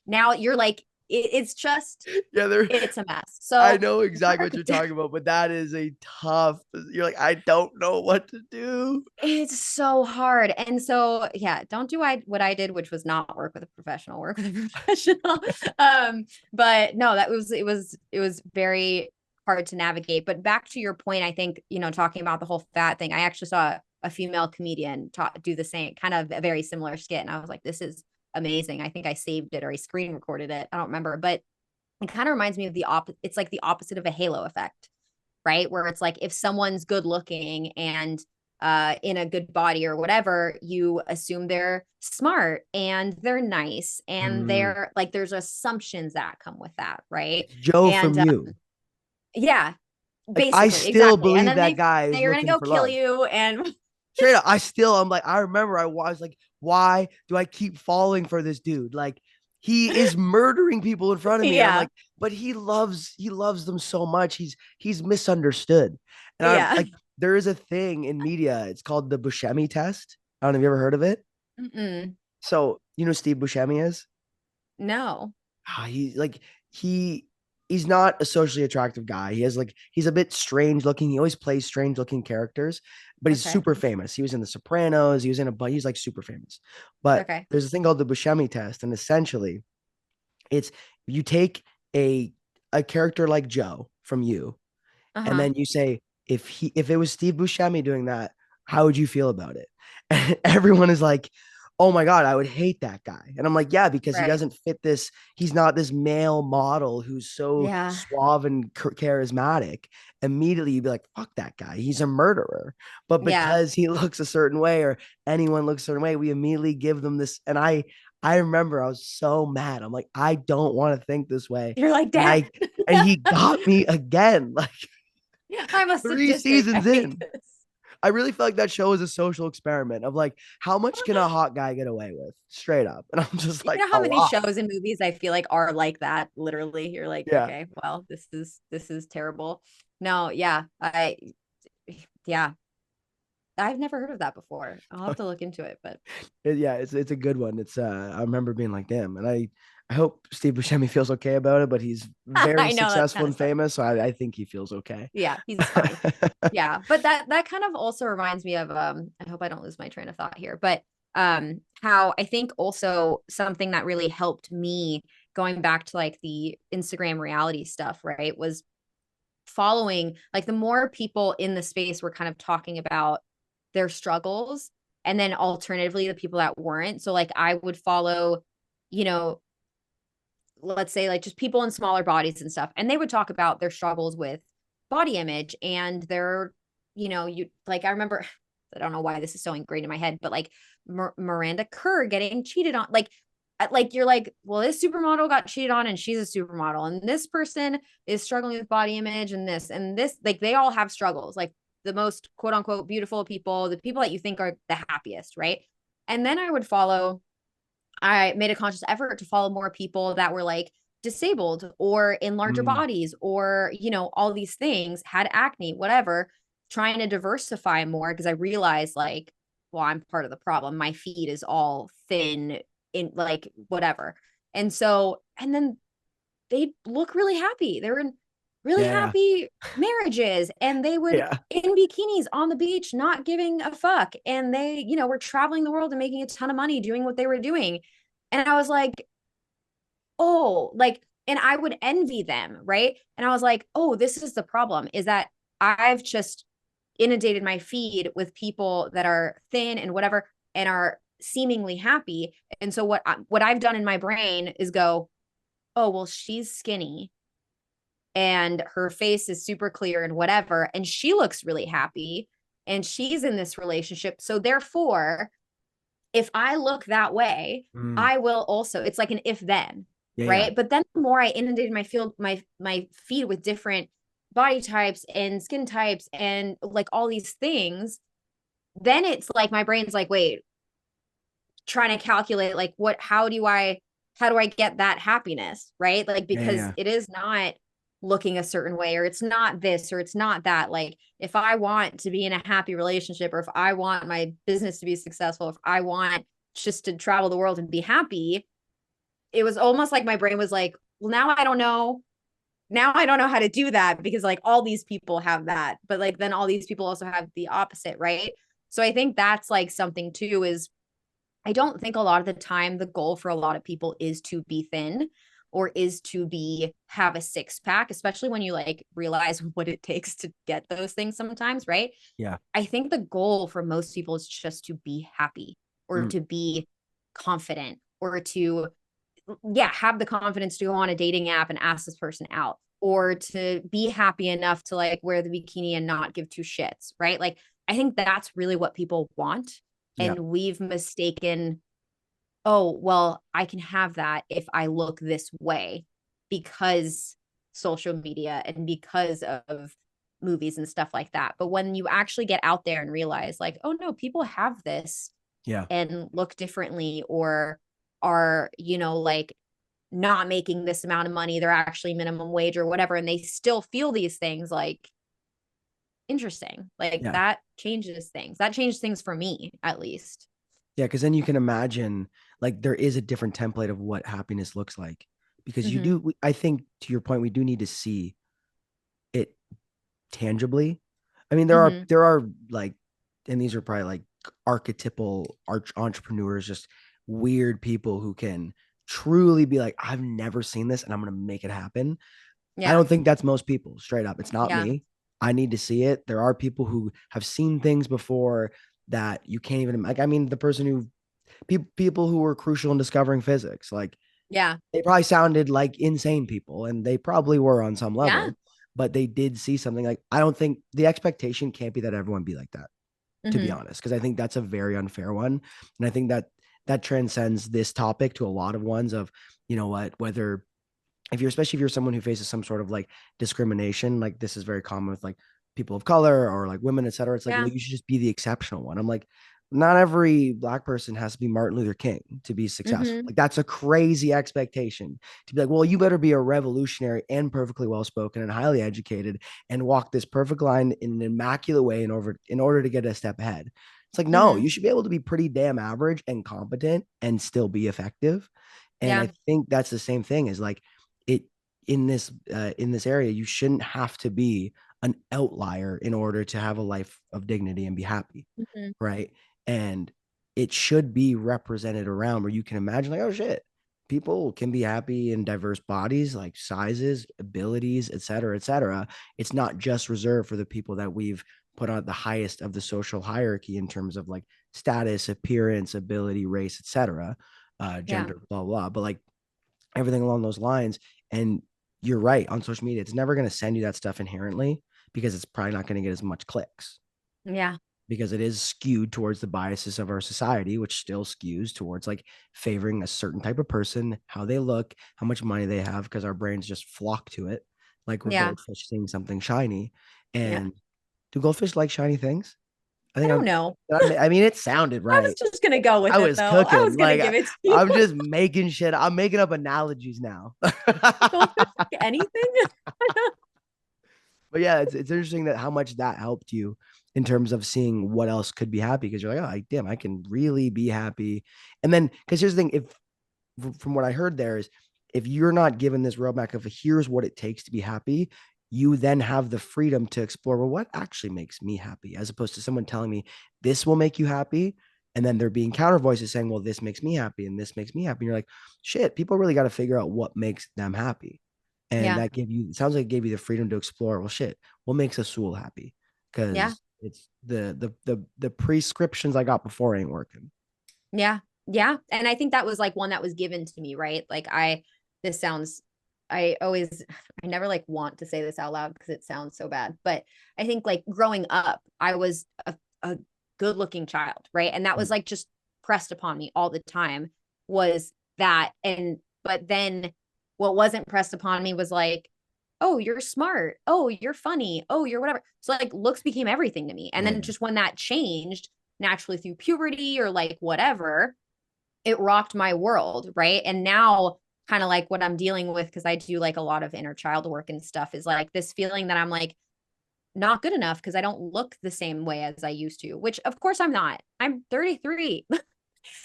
now you're like, it's just, Yeah, there. it's a mess. I So know it's exactly what hard. you're talking about, but that is a tough. You're like, I don't know what to do. It's so hard. And so, yeah, don't do what I did, which was not work with a professional, work with a professional. But no, it was very hard to navigate. But back to your point, I think, talking about the whole fat thing, I actually saw a female comedian do the same, kind of a very similar skit. And I was like, this is amazing. I think I saved it or I screen recorded it. I don't remember, but it kind of reminds me of it's like the opposite of a halo effect, right? Where it's like if someone's good looking and in a good body or whatever, you assume they're smart and they're nice and Mm, they're like there's assumptions that come with that, right? it's Joe from And you. yeah, Like, I basically, still exactly. And believe then that guy is they're gonna looking go for kill love. you and Straight up, I'm like, I remember I was like, why do I keep falling for this dude? Like, he is murdering people in front of me. And I'm yeah, like, but he loves them so much. He's misunderstood. And I'm yeah. like, there is a thing in media. It's called the Buscemi test. I don't know if you ever heard of it. Mm-mm. So, you know who Steve Buscemi is? No. He's like he he's not a socially attractive guy. He's a bit strange looking. He always plays strange looking characters, but he's Okay. super famous. He was in The Sopranos. He was in a but he's like super famous. But Okay. there's a thing called the Buscemi test, and essentially, it's you take a a character like Joe from you, and Uh-huh. then you say if it was Steve Buscemi doing that, how would you feel about it? And everyone is like, oh my god, I would hate that guy. And I'm like, yeah, because he Right. doesn't fit this. He's not this male model who's so Yeah. suave and charismatic. Immediately you'd be like, fuck that guy, he's a murderer. But Yeah. because he looks a certain way or anyone looks a certain way, we immediately give them this. And I remember I was so mad. I'm like, I don't want to think this way. You're like, and damn i and he got me again. Like, I'm a three sadistic. I seasons hate in, this. I really feel like that show is a social experiment of like, how much can a hot guy get away with? Straight up. And I'm just You like, know a how many lot. shows and movies I feel like are like that, literally. You're like, Yeah. okay, well, this is terrible. No, yeah. Yeah. I've never heard of that before. I'll have to look into it, but Yeah, it's a good one. I remember being like, damn. And I hope Steve Buscemi feels okay about it, but he's very I know that's successful kind of and sad. famous. So I think he feels okay. Yeah, he's fine. Yeah, but that kind of also reminds me of I hope I don't lose my train of thought here, but how I think also something that really helped me going back to like the Instagram reality stuff, right, was following like the more people in the space were kind of talking about their struggles and then alternatively the people that weren't. So like I would follow, you know, let's say like just people in smaller bodies and stuff and they would talk about their struggles with body image and their you like I remember I don't know why this is so ingrained in my head but like Miranda Kerr getting cheated on like you're like well this supermodel got cheated on and she's a supermodel and this person is struggling with body image and this like they all have struggles like the most quote unquote beautiful people the people that you think are the happiest right and then I made a conscious effort to follow more people that were like disabled or in larger Mm, bodies or, all these things, had acne, whatever, trying to diversify more because I realized like, well, I'm part of the problem. My feed is all thin in like whatever. And then they look really happy. They were in really yeah, happy marriages and they would yeah, in bikinis on the beach, not giving a fuck. And they, were traveling the world and making a ton of money doing what they were doing. And I was like, oh, like, and I would envy them. Right. And I was like, oh, this is the problem is that I've just inundated my feed with people that are thin and whatever and are seemingly happy. And so what I've done in my brain is go, oh, well, she's skinny and her face is super clear and whatever, and she looks really happy and she's in this relationship. So therefore, if I look that way, Mm. I will also. It's like an if then, Yeah, yeah, right? But then the more I inundated my feed with different body types and skin types and like all these things, then it's like my brain's like, wait, trying to calculate like how do I get that happiness, right? Like yeah, because yeah, it is not looking a certain way, or it's not this or it's not that. Like if I want to be in a happy relationship, or if I want my business to be successful, if I want just to travel the world and be happy, it was almost like my brain was like, well, now I don't know how to do that, because like all these people have that, but like then all these people also have the opposite, right? So I think that's like something too, is I don't think a lot of the time the goal for a lot of people is to be thin, or is to be have a six pack, especially when you like realize what it takes to get those things sometimes, right? yeah. I think the goal for most people is just to be happy, or Mm. to be confident, or to, yeah, have the confidence to go on a dating app and ask this person out, or to be happy enough to like wear the bikini and not give two shits, right? Like I think that's really what people want. Yeah, And we've mistaken, oh, well, I can have that if I look this way because social media and because of movies and stuff like that. But when you actually get out there and realize, like, oh no, people have this yeah, and look differently, or are, like not making this amount of money, they're actually minimum wage or whatever, and they still feel these things, like, interesting. Like yeah, that changes things. That changed things for me, at least. yeah. Because then you can imagine like there is a different template of what happiness looks like. Because you Mm-hmm. do, I think to your point, we do need to see it tangibly. I mean, Mm-hmm. there are like, and these are probably like archetypal entrepreneurs, just weird people who can truly be like, I've never seen this and I'm gonna make it happen. I Yeah. don't think that's most people, straight up. It's not Yeah. me. I need to see it. There are people who have seen things before that you can't even like. I mean, the person who people who were crucial in discovering physics, like Yeah. they probably sounded like insane people, and they probably were on some Yeah. level, but they did see something. Like I don't think the expectation can't be that everyone be like that, to be Mm-hmm. honest, because I think that's a very unfair one, and I think that that transcends this topic to a lot of ones of, you know what, whether if you're, especially if you're someone who faces some sort of like discrimination, like this is very common with like people of color or like women, et cetera. It's like, well, Yeah. you should just be the exceptional one. I'm like, not every black person has to be Martin Luther King to be successful. Mm-hmm. Like that's a crazy expectation to be like, well, you better be a revolutionary and perfectly well spoken and highly educated and walk this perfect line in an immaculate way in order to get a step ahead. It's like, no, Mm-hmm. you should be able to be pretty damn average and competent and still be effective. And Yeah. I think that's the same thing as like it in this area, you shouldn't have to be an outlier in order to have a life of dignity and be happy, Mm-hmm. right? And it should be represented around where you can imagine like, oh shit, people can be happy in diverse bodies, like sizes, abilities, et cetera, et cetera. It's not just reserved for the people that we've put on the highest of the social hierarchy in terms of like status, appearance, ability, race, et cetera, Yeah. gender, blah blah, but like everything along those lines. And you're right, on social media, it's never going to send you that stuff inherently because it's probably not going to get as much clicks Yeah. because it is skewed towards the biases of our society, which still skews towards like favoring a certain type of person, how they look, how much money they have, because our brains just flock to it. Like we're Yeah. goldfish seeing something shiny. Yeah. And do goldfish like shiny things? I I think don't know. I mean, it sounded I was right. just gonna go with I it was though. I cooking. was gonna Like give it to you. I'm just making shit. I'm making up analogies now. Goldfish like anything. But yeah, it's interesting that how much that helped you in terms of seeing what else could be happy because you're like, oh, damn, I can really be happy. And then because here's the thing, if from what I heard there is if you're not given this roadmap of here's what it takes to be happy, you then have the freedom to explore, well, what actually makes me happy, as opposed to someone telling me this will make you happy. And then there being counter voices saying, well, this makes me happy and this makes me happy. And you're like, shit, people really got to figure out what makes them happy. And Yeah. that gave you, it sounds like it gave you the freedom to explore, well, shit, what makes Azul happy? Yeah. Because it's the prescriptions I got before ain't working. Yeah. Yeah. And I think that was like one that was given to me, right? Like this sounds I never like want to say this out loud because it sounds so bad, but I think like growing up, I was a good looking child, right? And that was like just pressed upon me all the time was that. And, but then what wasn't pressed upon me was like, oh, you're smart. Oh, you're funny. Oh, you're whatever. So like looks became everything to me. And Yeah. then just when that changed naturally through puberty or like whatever, it rocked my world, right? And now kind of like what I'm dealing with, because I do like a lot of inner child work and stuff, is like this feeling that I'm like not good enough because I don't look the same way as I used to, which of course I'm not. I'm 33.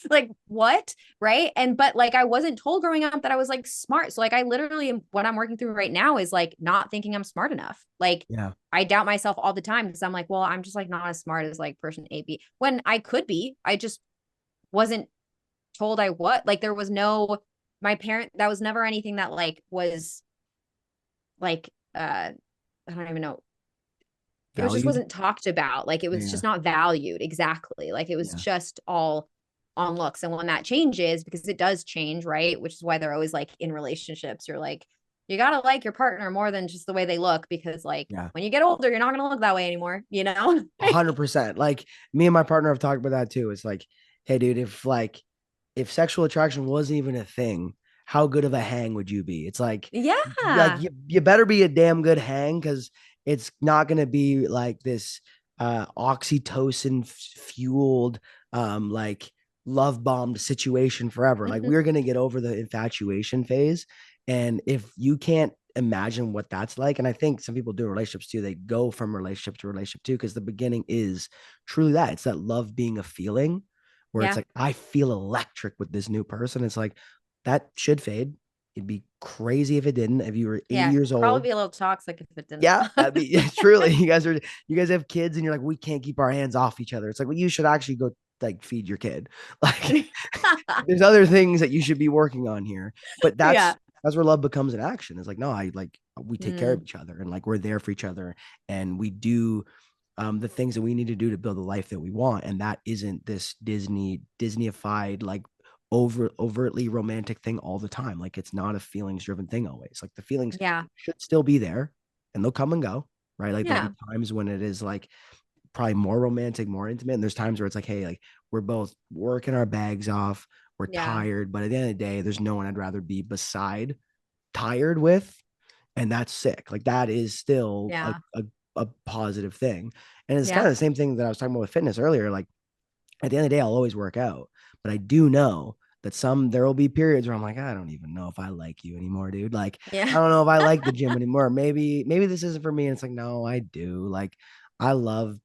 Like what? Right. And but like I wasn't told growing up that I was like smart. So like I literally what I'm working through right now is like not thinking I'm smart enough. Like Yeah. I doubt myself all the time because I'm like, well, I'm just like not as smart as like person A, B when I could be. I just wasn't told I what. Like there was no my parent that was never anything that like was like I don't even know. It was just Valued. wasn't talked about. Like it was Yeah. just not valued exactly. Like it was Yeah. just all on looks. And when that changes, because it does change, right? Which is why they're always like in relationships, you're like, you gotta like your partner more than just the way they look, because like Yeah. when you get older, you're not gonna look that way anymore, you know? 100%. Like me and my partner have talked about that too. It's like, hey, dude, if sexual attraction wasn't even a thing, how good of a hang would you be? It's like Yeah. you better be a damn good hang because it's not gonna be like this oxytocin fueled like love bombed situation forever. Like we're gonna get over the infatuation phase. And if you can't imagine what that's like, and I think some people do in relationships too, they go from relationship to relationship too, because the beginning is truly that. It's that love being a feeling where it's Yeah. like, I feel electric with this new person. It's like that should fade. It'd be crazy if it didn't. If you were 80 Yeah. years Probably old, be a little toxic if it didn't. yeah, that'd be yeah, truly. You guys have kids and you're like, we can't keep our hands off each other. It's like, well, you should actually go like feed your kid. Like there's other things that you should be working on here. But Yeah. that's where love becomes an action. It's like, no, I like we take care of Mm, each other and like we're there for each other and we do the things that we need to do to build the life that we want. And that isn't this Disneyified, like overtly romantic thing all the time. Like it's not a feelings driven thing always. Like the feelings yeah. should still be there and they'll come and go, right? Like there'll Yeah. be times when it is like probably more romantic, more intimate. And there's times where it's like, hey, like we're both working our bags off, we're Yeah. tired, but at the end of the day, there's no one I'd rather be beside tired with. And that's sick. Like that is still Yeah. a positive thing. And it's kind Yeah. of the same thing that I was talking about with fitness earlier. Like at the end of the day, I'll always work out, but I do know that there will be periods where I'm like, I don't even know if I like you anymore, dude. Like, I Yeah. don't know if I like the gym anymore. Maybe this isn't for me. And it's like, no, I do. Like, I love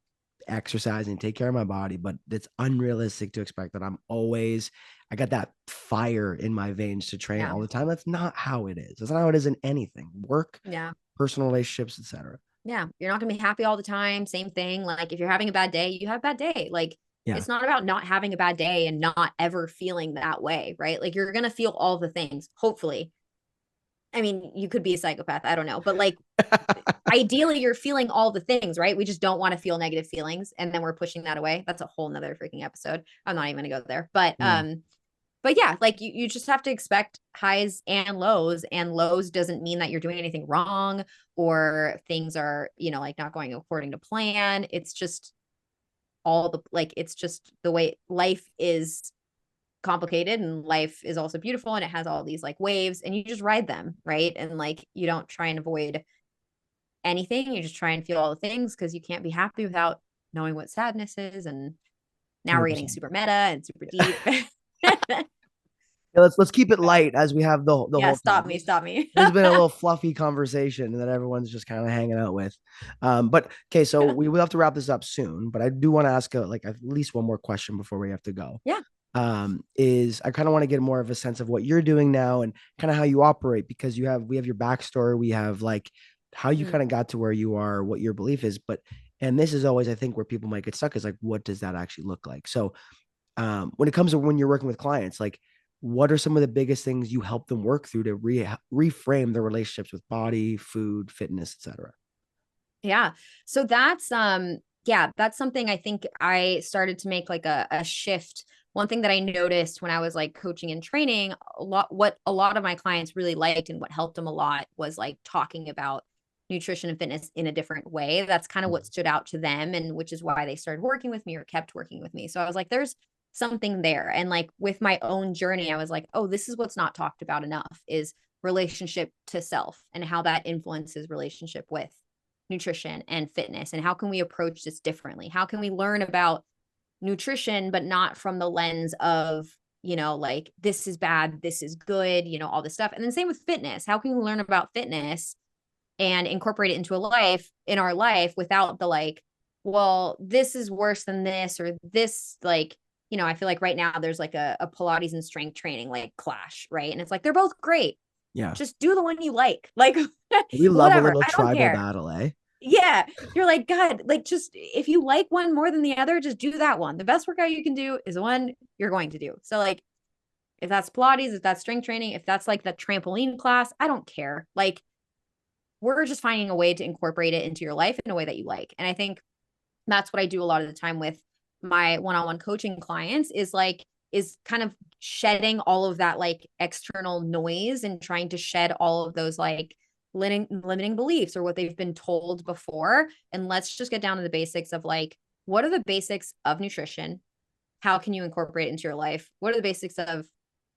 exercising, take care of my body, but it's unrealistic to expect that I got that fire in my veins to train Yeah. all the time. That's not how it is. That's not how it is in anything, work, Yeah. personal relationships, etc. Yeah. You're not going to be happy all the time. Same thing. Like if you're having a bad day, you have a bad day. Like Yeah. it's not about not having a bad day and not ever feeling that way, right? Like you're going to feel all the things, hopefully. I mean, you could be a psychopath. I don't know. But like ideally, you're feeling all the things, right? We just don't want to feel negative feelings. And then we're pushing that away. That's a whole nother freaking episode. I'm not even going to go there. Yeah. But yeah, like you just have to expect highs and lows doesn't mean that you're doing anything wrong or things are, like not going according to plan. It's just it's just the way life is complicated and life is also beautiful and it has all these like waves and you just ride them, right? And like you don't try and avoid anything. You just try and feel all the things because you can't be happy without knowing what sadness is. And now we're getting 100%. super meta and super deep. Yeah, let's keep it light as we have the Yeah, whole time. stop me, stop me. This has been a little fluffy conversation that everyone's just kind of hanging out with. But okay, so we will have to wrap this up soon. But I do want to ask like at least one more question before we have to go. Yeah. Is I kind of want to get more of a sense of what you're doing now and kind of how you operate because we have your backstory, we have like how you Mm. kind of got to where you are, what your belief is, but and this is always I think where people might get stuck is like what does that actually look like? So when it comes to when you're working with clients, like what are some of the biggest things you help them work through to reframe their relationships with body, food, fitness, etc.? Yeah. So that's something I think I started to make like a shift one thing that I noticed when I was like coaching and training, what a lot of my clients really liked and what helped them a lot was like talking about nutrition and fitness in a different way. That's kind of what stood out to them, and which is why they started working with me or kept working with me. So I was like, there's something there. And like with my own journey, I was like, oh, this is what's not talked about enough, is relationship to self and how that influences relationship with nutrition and fitness, and how can we approach this differently? How can we learn about nutrition but not from the lens of, like, this is bad, this is good, all this stuff. And then same with fitness. How can we learn about fitness and incorporate it into our life without the like, well, this is worse than this, or this, like, I feel like right now there's like a Pilates and strength training like clash, right? And it's like, they're both great. Yeah. Just do the one you like. Like, We love a whatever. little I don't tribal care. battle, eh? Yeah. You're like, God, like, just if you like one more than the other, just do that one. The best workout you can do is the one you're going to do. So, like, if that's Pilates, if that's strength training, if that's like the trampoline class, I don't care. Like, we're just finding a way to incorporate it into your life in a way that you like. And I think that's what I do a lot of the time with my one-on-one coaching clients, is kind of shedding all of that like external noise and trying to shed all of those like limiting beliefs or what they've been told before. And let's just get down to the basics of like, what are the basics of nutrition? How can you incorporate it into your life? What are the basics of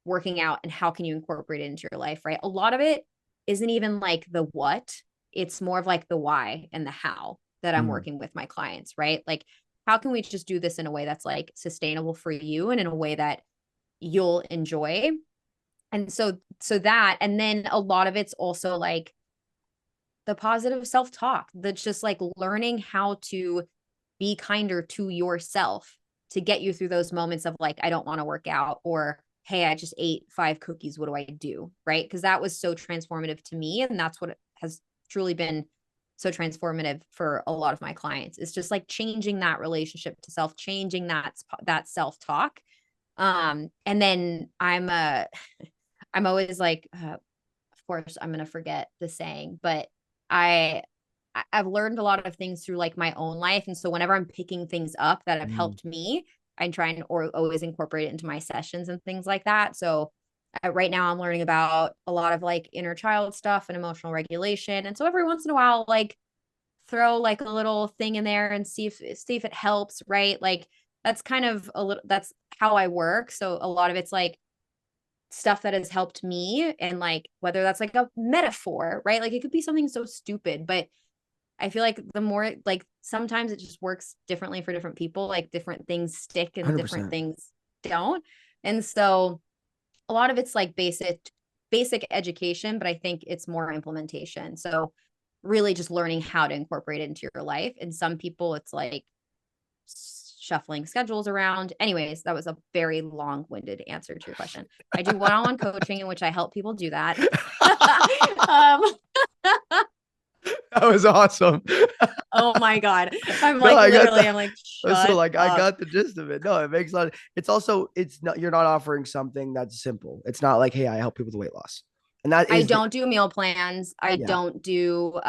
working out, and how can you incorporate it into your life, right? A lot of it isn't even like the what, it's more of like the why and the how that I'm Mm. working with my clients, right? Like, how can we just do this in a way that's like sustainable for you and in a way that you'll enjoy? And so that, and then a lot of it's also like the positive self-talk, that's just like learning how to be kinder to yourself to get you through those moments of like, I don't want to work out, or hey, I just ate 5 cookies, what do I do? Right? Because that was so transformative to me, and that's what has truly been so transformative for a lot of my clients. It's just like changing that relationship to self, changing that self-talk. And then I'm always like, of course I'm gonna forget the saying, but I I've learned a lot of things through like my own life. And so whenever I'm picking things up that have Mm. helped me, I try and or always incorporate it into my sessions and things like that. So right now I'm learning about a lot of like inner child stuff and emotional regulation. And so every once in a while, like, throw like a little thing in there and see if it helps, right? Like, that's kind of a little, that's how I work. So a lot of it's like stuff that has helped me, and like whether that's like a metaphor, right? Like, it could be something so stupid, but I feel like the more, like, sometimes it just works differently for different people. Like, different things stick and different 100%. things don't. And so a lot of it's like basic education, but I think it's more implementation. So really just learning how to incorporate it into your life. And some people it's like shuffling schedules around. Anyways, that was a very long-winded answer to your question. I do one-on-one coaching in which I help people do that. um, That was awesome. oh my God. I'm No, like, I got literally, that. I'm like, So shut like I up. got the gist of it. No, it makes a lot of, it's also, it's not, you're not offering something that's simple. It's not like, hey, I help people with weight loss. And that I is the, don't do meal plans. yeah. I don't do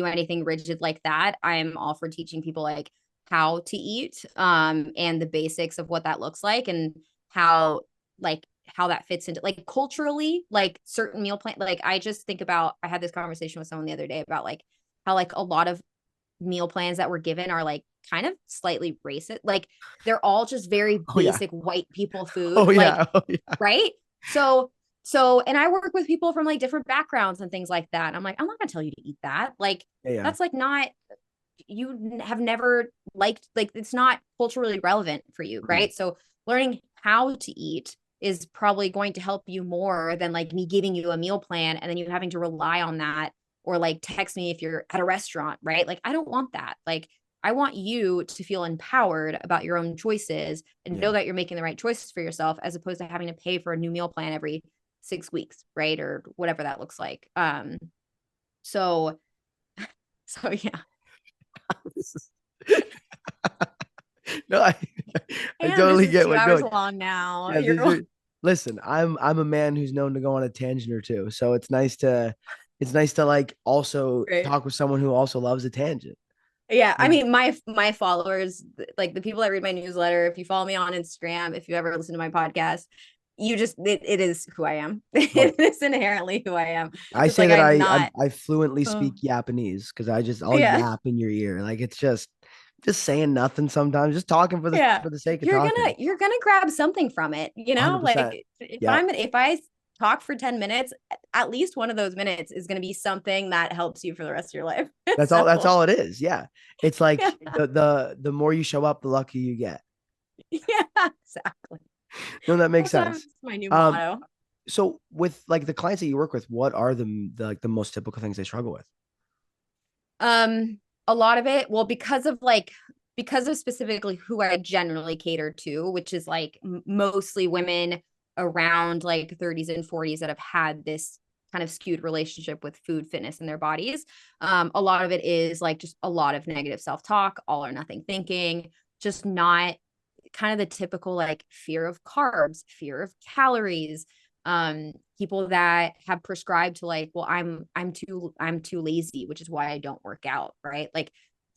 anything rigid like that. I'm all for teaching people like how to eat, and the basics of what that looks like, and how, like, how that fits into like culturally, like certain meal plan. Like, I just think about, I had this conversation with someone the other day about like how like a lot of meal plans that were given are like kind of slightly racist. Like, they're all just very Oh yeah. basic white people food. Oh Like, yeah. Oh yeah. right? So, and I work with people from like different backgrounds and things like that. And I'm like, I'm not gonna tell you to eat that. Like, Yeah. Yeah. that's like not, you have never liked, like, it's not culturally relevant for you, Mhm. right? So learning how to eat is probably going to help you more than like me giving you a meal plan and then you having to rely on that, or like text me if you're at a restaurant, right? Like, I don't want that. Like, I want you to feel empowered about your own choices and Yeah. know that you're making the right choices for yourself, as opposed to having to pay for a new meal plan every 6 weeks, right? Or whatever that looks like. So so yeah. This is- no, I And this totally is get two what you're hours doing. long now. Yeah, You're these are, listen, I'm a man who's known to go on a tangent or two. So it's nice to like also great. talk with someone who also loves a tangent. Yeah, I Like, mean, my followers, like the people that read my newsletter, if you follow me on Instagram, if you ever listen to my podcast, it is who I am. oh, It is inherently who I am. I It's say like that I'm not. I fluently Oh, speak Japanese because I'll yeah, yap in your ear. Like it's just saying nothing sometimes, just talking yeah. for the sake of talking. You're gonna grab something from it, you know. 100%. Like Yeah. if I talk for 10 minutes, at least one of those minutes is gonna be something that helps you for the rest of your life. That's So all it is. Yeah. It's like yeah, the more you show up, the luckier you get. yeah, exactly. No, that makes sense. That's my new Um, motto. so with like the clients that you work with, what are like the most typical things they struggle with? Um, a lot of it, well, because of specifically who I generally cater to, which is like mostly women around like 30s and 40s that have had this kind of skewed relationship with food, fitness, and their bodies. A lot of it is like just a lot of negative self-talk, all or nothing thinking, just not kind of the typical like fear of carbs, fear of calories, people that have prescribed to like, well, I'm too lazy, which is why I don't work out, right? Like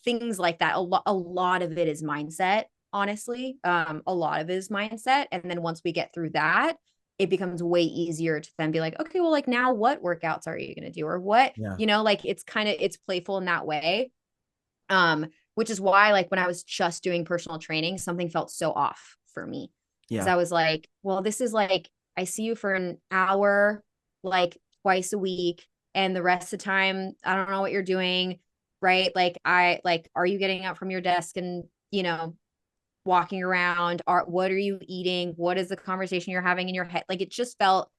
things like that. A lot of it is mindset, honestly. A lot of it is mindset, and then once we get through that, it becomes way easier to then be like, okay, well, like now what workouts are you going to do, or what, Yeah. you know, like it's playful in that way. Which is why like when I was just doing personal training, something felt so off for me, because Yeah. I was like, well, this is like I see you for an hour like twice a week, and the rest of the time I don't know what you're doing, right? Like I like, are you getting up from your desk and, you know, walking around? What are you eating? What is the conversation you're having in your head? Like it just felt,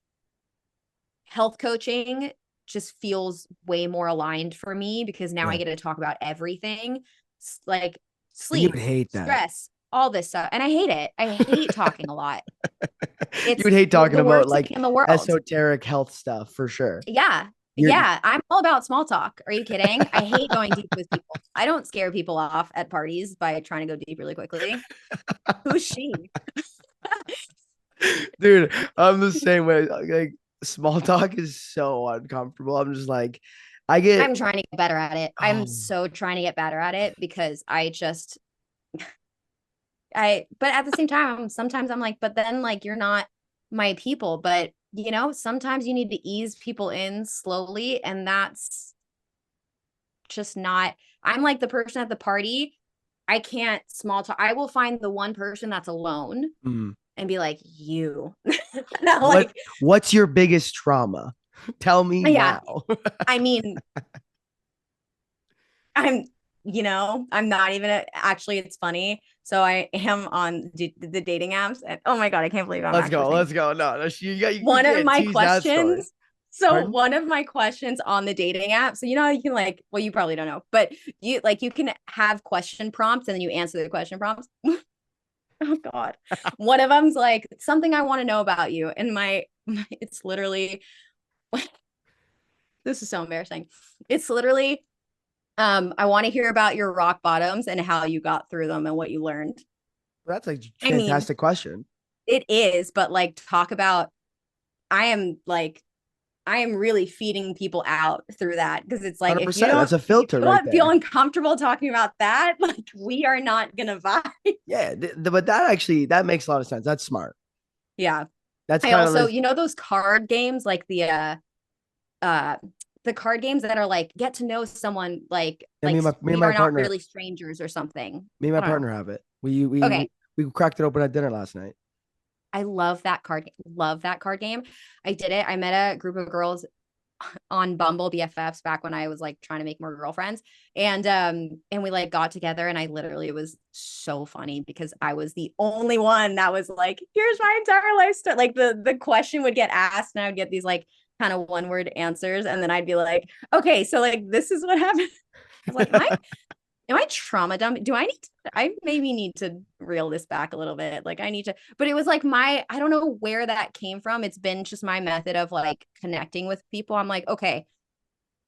health coaching just feels way more aligned for me, because now I Yeah. get to talk about everything, like And you sleep, would hate that. stress, all this stuff. And I hate it. I hate talking a lot. You It's would hate talking the about worst like thing in the world. esoteric health stuff for sure. Yeah. You're Yeah. I'm all about small talk. Are you kidding? I hate going deep with people. I don't scare people off at parties by trying to go deep really quickly. Who's she? dude, I'm the same way. Like small talk is so uncomfortable. I'm just like, I get I'm trying to get better at it. I'm oh so trying to get better at it, because but at the same time, sometimes I'm like, but then like you're not my people. But you know, sometimes you need to ease people in slowly, and that's just not. I'm like the person at the party. I can't small talk. I will find the one person that's alone mm. and be like, you. Not what like, what's your biggest trauma? Tell me yeah. now. I mean, I'm, I'm not even actually, it's funny. So I am on the dating apps, and oh my God, I can't believe I'm Let's actually go. saying Let's go. No, no, you one of can't my tease that story. questions. So Pardon? one of my questions on the dating app. So you know how you can like, well, you probably don't know, but you can have question prompts and then you answer the question prompts. Oh God. One of them's like something I want to know about you. And it's literally this is so embarrassing. It's literally I want to hear about your rock bottoms and how you got through them and what you learned. That's a I mean, fantastic question. it is, but like talk about I am like I am really feeding people out through that, because it's like 100%. That's a if filter you right don't feel there. uncomfortable talking about that, like we are not gonna vibe. Yeah, but that actually that makes a lot of sense. That's smart. Yeah. That's I kind of also, like you know, those card games, like uh the card games that are like get to know someone, yeah, me and we my are not partner really strangers or something. me and my I don't know. partner have it. We cracked it open at dinner last night. I love that card. Love that card game. I did it. I met a group of girls on Bumble BFFs back when I was like trying to make more girlfriends. And we like got together, and I literally, it was so funny because I was the only one that was like, here's my entire life story. Like the question would get asked and I would get these like kind of one word answers. And then I'd be like, okay, so like this is what happened. I was like, am I trauma dumb? I maybe need to reel this back a little bit. Like I need to, but it was like I don't know where that came from. It's been just my method of like connecting with people. I'm like, okay,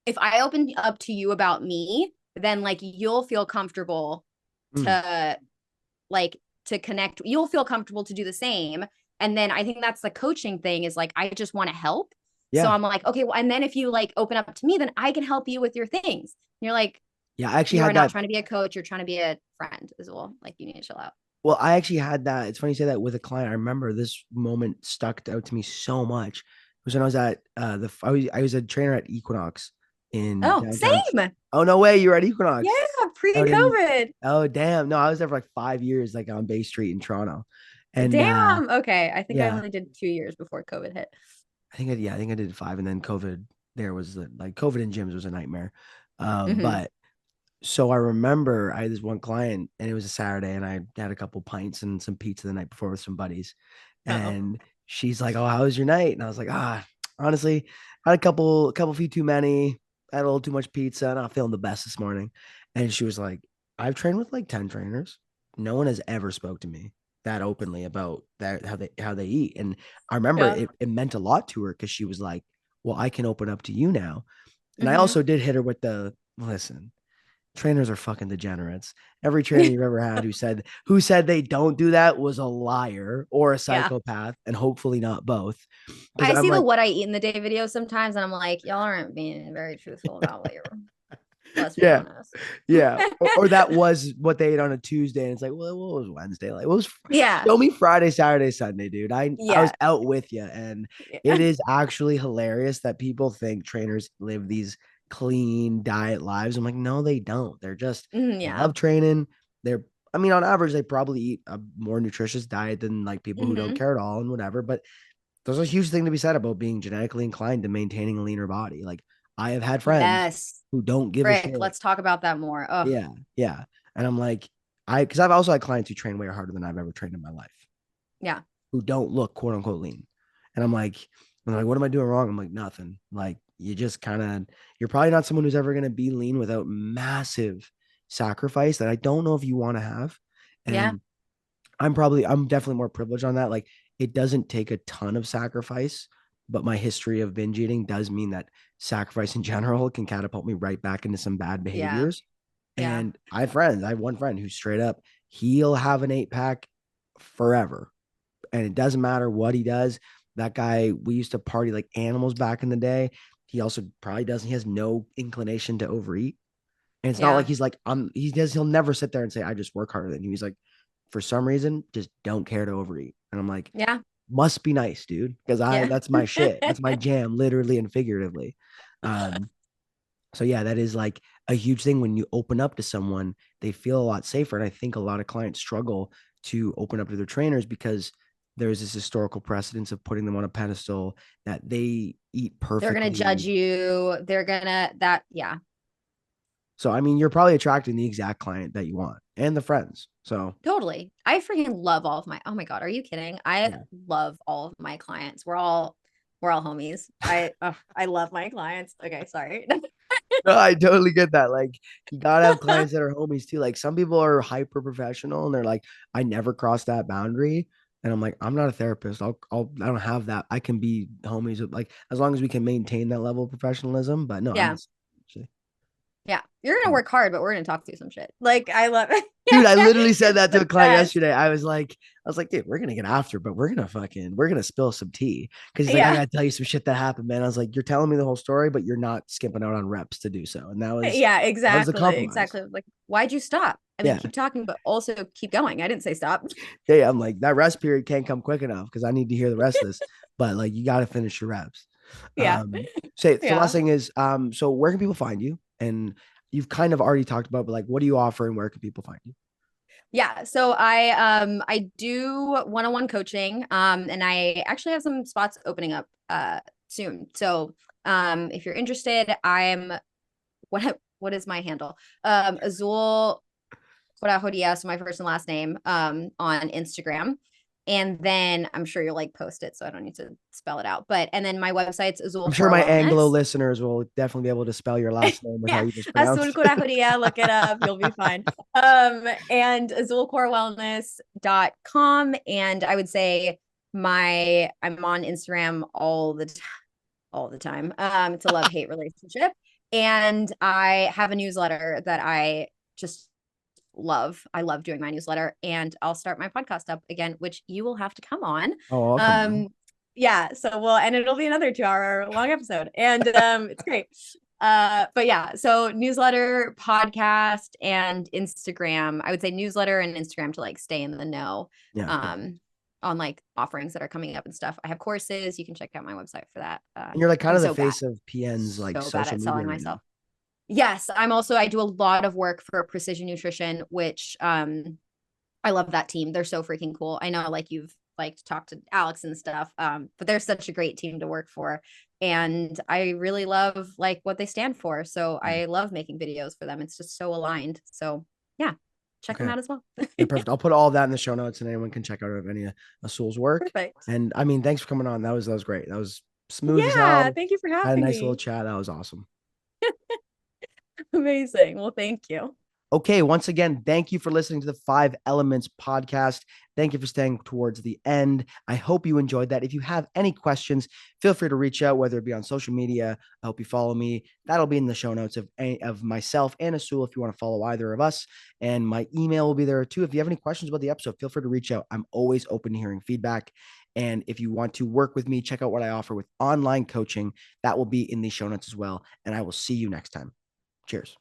if I open up to you about me, then like you'll feel comfortable Mm, to like to connect. You'll feel comfortable to do the same. And then I think that's the coaching thing, is like, I just want to help. So yeah. I'm like, okay, well, and then if you like open up to me, then I can help you with your things. And you're like, Yeah, I actually You are had not that. trying to be a coach, you're trying to be a friend as well. Like you need to chill out. Well, I actually had that. It's funny you say that with a client. I remember this moment stuck out to me so much. It was when I was at I was a trainer at Equinox in Oh, downtown. same. Oh no way, you're at Equinox Yeah, out in. pre-COVID. Oh damn, no, I was there for like 5 years, like on Bay Street in Toronto, and Damn. Okay. I think I yeah, only did 2 years before COVID hit. I think I did five, and then COVID. There was like COVID in gyms was a nightmare, Hmm. but so I remember I had this one client and it was a Saturday and I had a couple pints and some pizza the night before with some buddies. Oh, And she's like, "Oh, how was your night?" And I was like, honestly, had a couple few too many, had a little too much pizza, not feeling the best this morning." And she was like, "I've trained with like 10 trainers. No one has ever spoke to me that openly about that how they eat." And I remember yeah. it meant a lot to her because she was like, "Well, I can open up to you now." And I Hmm. also did hit her with the listen, trainers are fucking degenerates. Every trainer you've ever had who said they don't do that was a liar or a Yeah. psychopath, and hopefully not both. Because I I'm see the like, what I eat in the day videos sometimes, and I'm like, y'all aren't being very truthful about what you're. Let's be yeah, honest. yeah. Or that was what they ate on a Tuesday, and it's like, well, what was Wednesday? Like, what was Yeah. show me Friday, Saturday, Sunday, dude. I was Yeah. out with you, and it Yeah. is actually hilarious that people think trainers live these clean diet lives. I'm like, no, they don't. They Yeah. love training. They're I mean, on average, they probably eat a more nutritious diet than like people who don't Hmm. care at all and whatever. But there's a huge thing to be said about being genetically inclined to maintaining a leaner body. Like I have had friends Yes. who don't give a Frick. shit. Let's talk about that more. Oh, Yeah, yeah. And I'm like, because I've also had clients who train way harder than I've ever trained in my life, yeah. who don't look quote unquote lean. And I'm like, what am I doing wrong? I'm like, nothing. Like you just kind of, you're probably not someone who's ever going to be lean without massive sacrifice that I don't know if you want to have. Yeah. And I'm definitely more privileged on that. Like it doesn't take a ton of sacrifice, but my history of binge eating does mean that sacrifice in general can catapult me right back into some bad Yeah. behaviors. Yeah. And I have friends. I have one friend who's straight up, he'll have an 8 pack forever. And it doesn't matter what he does. That guy, we used to party like animals back in the day. He also probably doesn't, he has no inclination to overeat. And it's not like Yeah. he's like, he'll never sit there and say, I just work harder than you. He's like, for some reason, just don't care to overeat. And I'm like, Yeah. must be nice, dude. Cause Yeah. that's my shit. That's my jam, literally and figuratively. Um, so yeah, that is like a huge thing when you open up to someone, they feel a lot safer. And I think a lot of clients struggle to open up to their trainers because there's this historical precedence of putting them on a pedestal that they eat They're gonna judge perfectly. you. They're gonna that. Yeah. So I mean, you're probably attracting the exact client that you want and the friends. So Totally. I freaking love all of my. Oh my god, are you kidding? I yeah. love all of my clients. We're all homies. I love my clients. Okay, sorry. No, I totally get that. Like, you gotta have clients that are homies too. Like, some people are hyper professional and they're like, I never cross that boundary. And I'm like, I'm not a therapist. I don't have that. I can be homies with like as long as we can maintain that level of professionalism. But no, I'm Yeah. just actually. Yeah. You're gonna Yeah. work hard, but we're gonna talk through some shit. Like I love it. Dude, I literally said It's that to a the client best. yesterday. I was like, dude, we're gonna get after, but we're gonna spill some tea. Cause he's like, I Yeah. gotta tell you some shit that happened, man. I was like, you're telling me the whole story, but you're not skipping out on reps to do so. And Yeah, that was the exactly. compromise. Exactly. Like, why'd you stop? I mean, Yeah. keep talking, but also keep going. I didn't say stop. Yeah, I'm like that rest period can't come quick enough because I need to hear the rest of this. But like you got to finish your reps. Yeah. So last Yeah. thing is, so where can people find you? And you've kind of already talked about, but like, what do you offer and where can people find you? Yeah. So I do one-on-one coaching. And I actually have some spots opening up soon. So if you're interested, I'm what is my handle? Azul Corajoria, so my first and last name, on Instagram. And then I'm sure you'll like post it, so I don't need to spell it out. But and then my website's Azul I'm sure Core my Anglo Wellness. listeners will definitely be able to spell your last name with how Yeah, you just Azul pronounced. Corajoria, look it up, you'll be fine. And azulcorewellness.com. And I would say I'm on Instagram all the time. It's a love-hate relationship. And I have a newsletter that I just love. I love doing my newsletter, and I'll start my podcast up again, which you will have to come on. Oh, I'll come on. Yeah, so and it'll be another 2 hour long episode, and it's great. But yeah, so newsletter, podcast, and Instagram. I would say newsletter and Instagram to like stay in the know. Yeah. On like offerings that are coming up and stuff. I have courses. You can check out my website for that. And you're like kind I'm of the so bad, face of PN's like so bad social at media selling right now. myself. Yes, I do a lot of work for Precision Nutrition, which I love that team. They're so freaking cool. I know like you've like talked to Alex and stuff, but they're such a great team to work for. And I really love like what they stand for. So Yeah. I love making videos for them. It's just so aligned. So yeah, check them Okay. out as well. Yeah, perfect. I'll put all of that in the show notes and anyone can check out any of Azul's work. Perfect. And I mean, thanks for coming on. That was great. That was smooth as Yeah, hell. thank you for Had a having nice little me. chat. That was awesome. Amazing. Well, thank you. Okay, once again, thank you for listening to the Five Elements podcast. Thank you for staying towards the end. I hope you enjoyed that. If you have any questions, feel free to reach out, whether it be on social media. I hope you follow me. That'll be in the show notes of myself and Azul if you want to follow either of us. And my email will be there too. If you have any questions about the episode, feel free to reach out. I'm always open to hearing feedback. And if you want to work with me, check out what I offer with online coaching. That will be in the show notes as well. And I will see you next time. Cheers.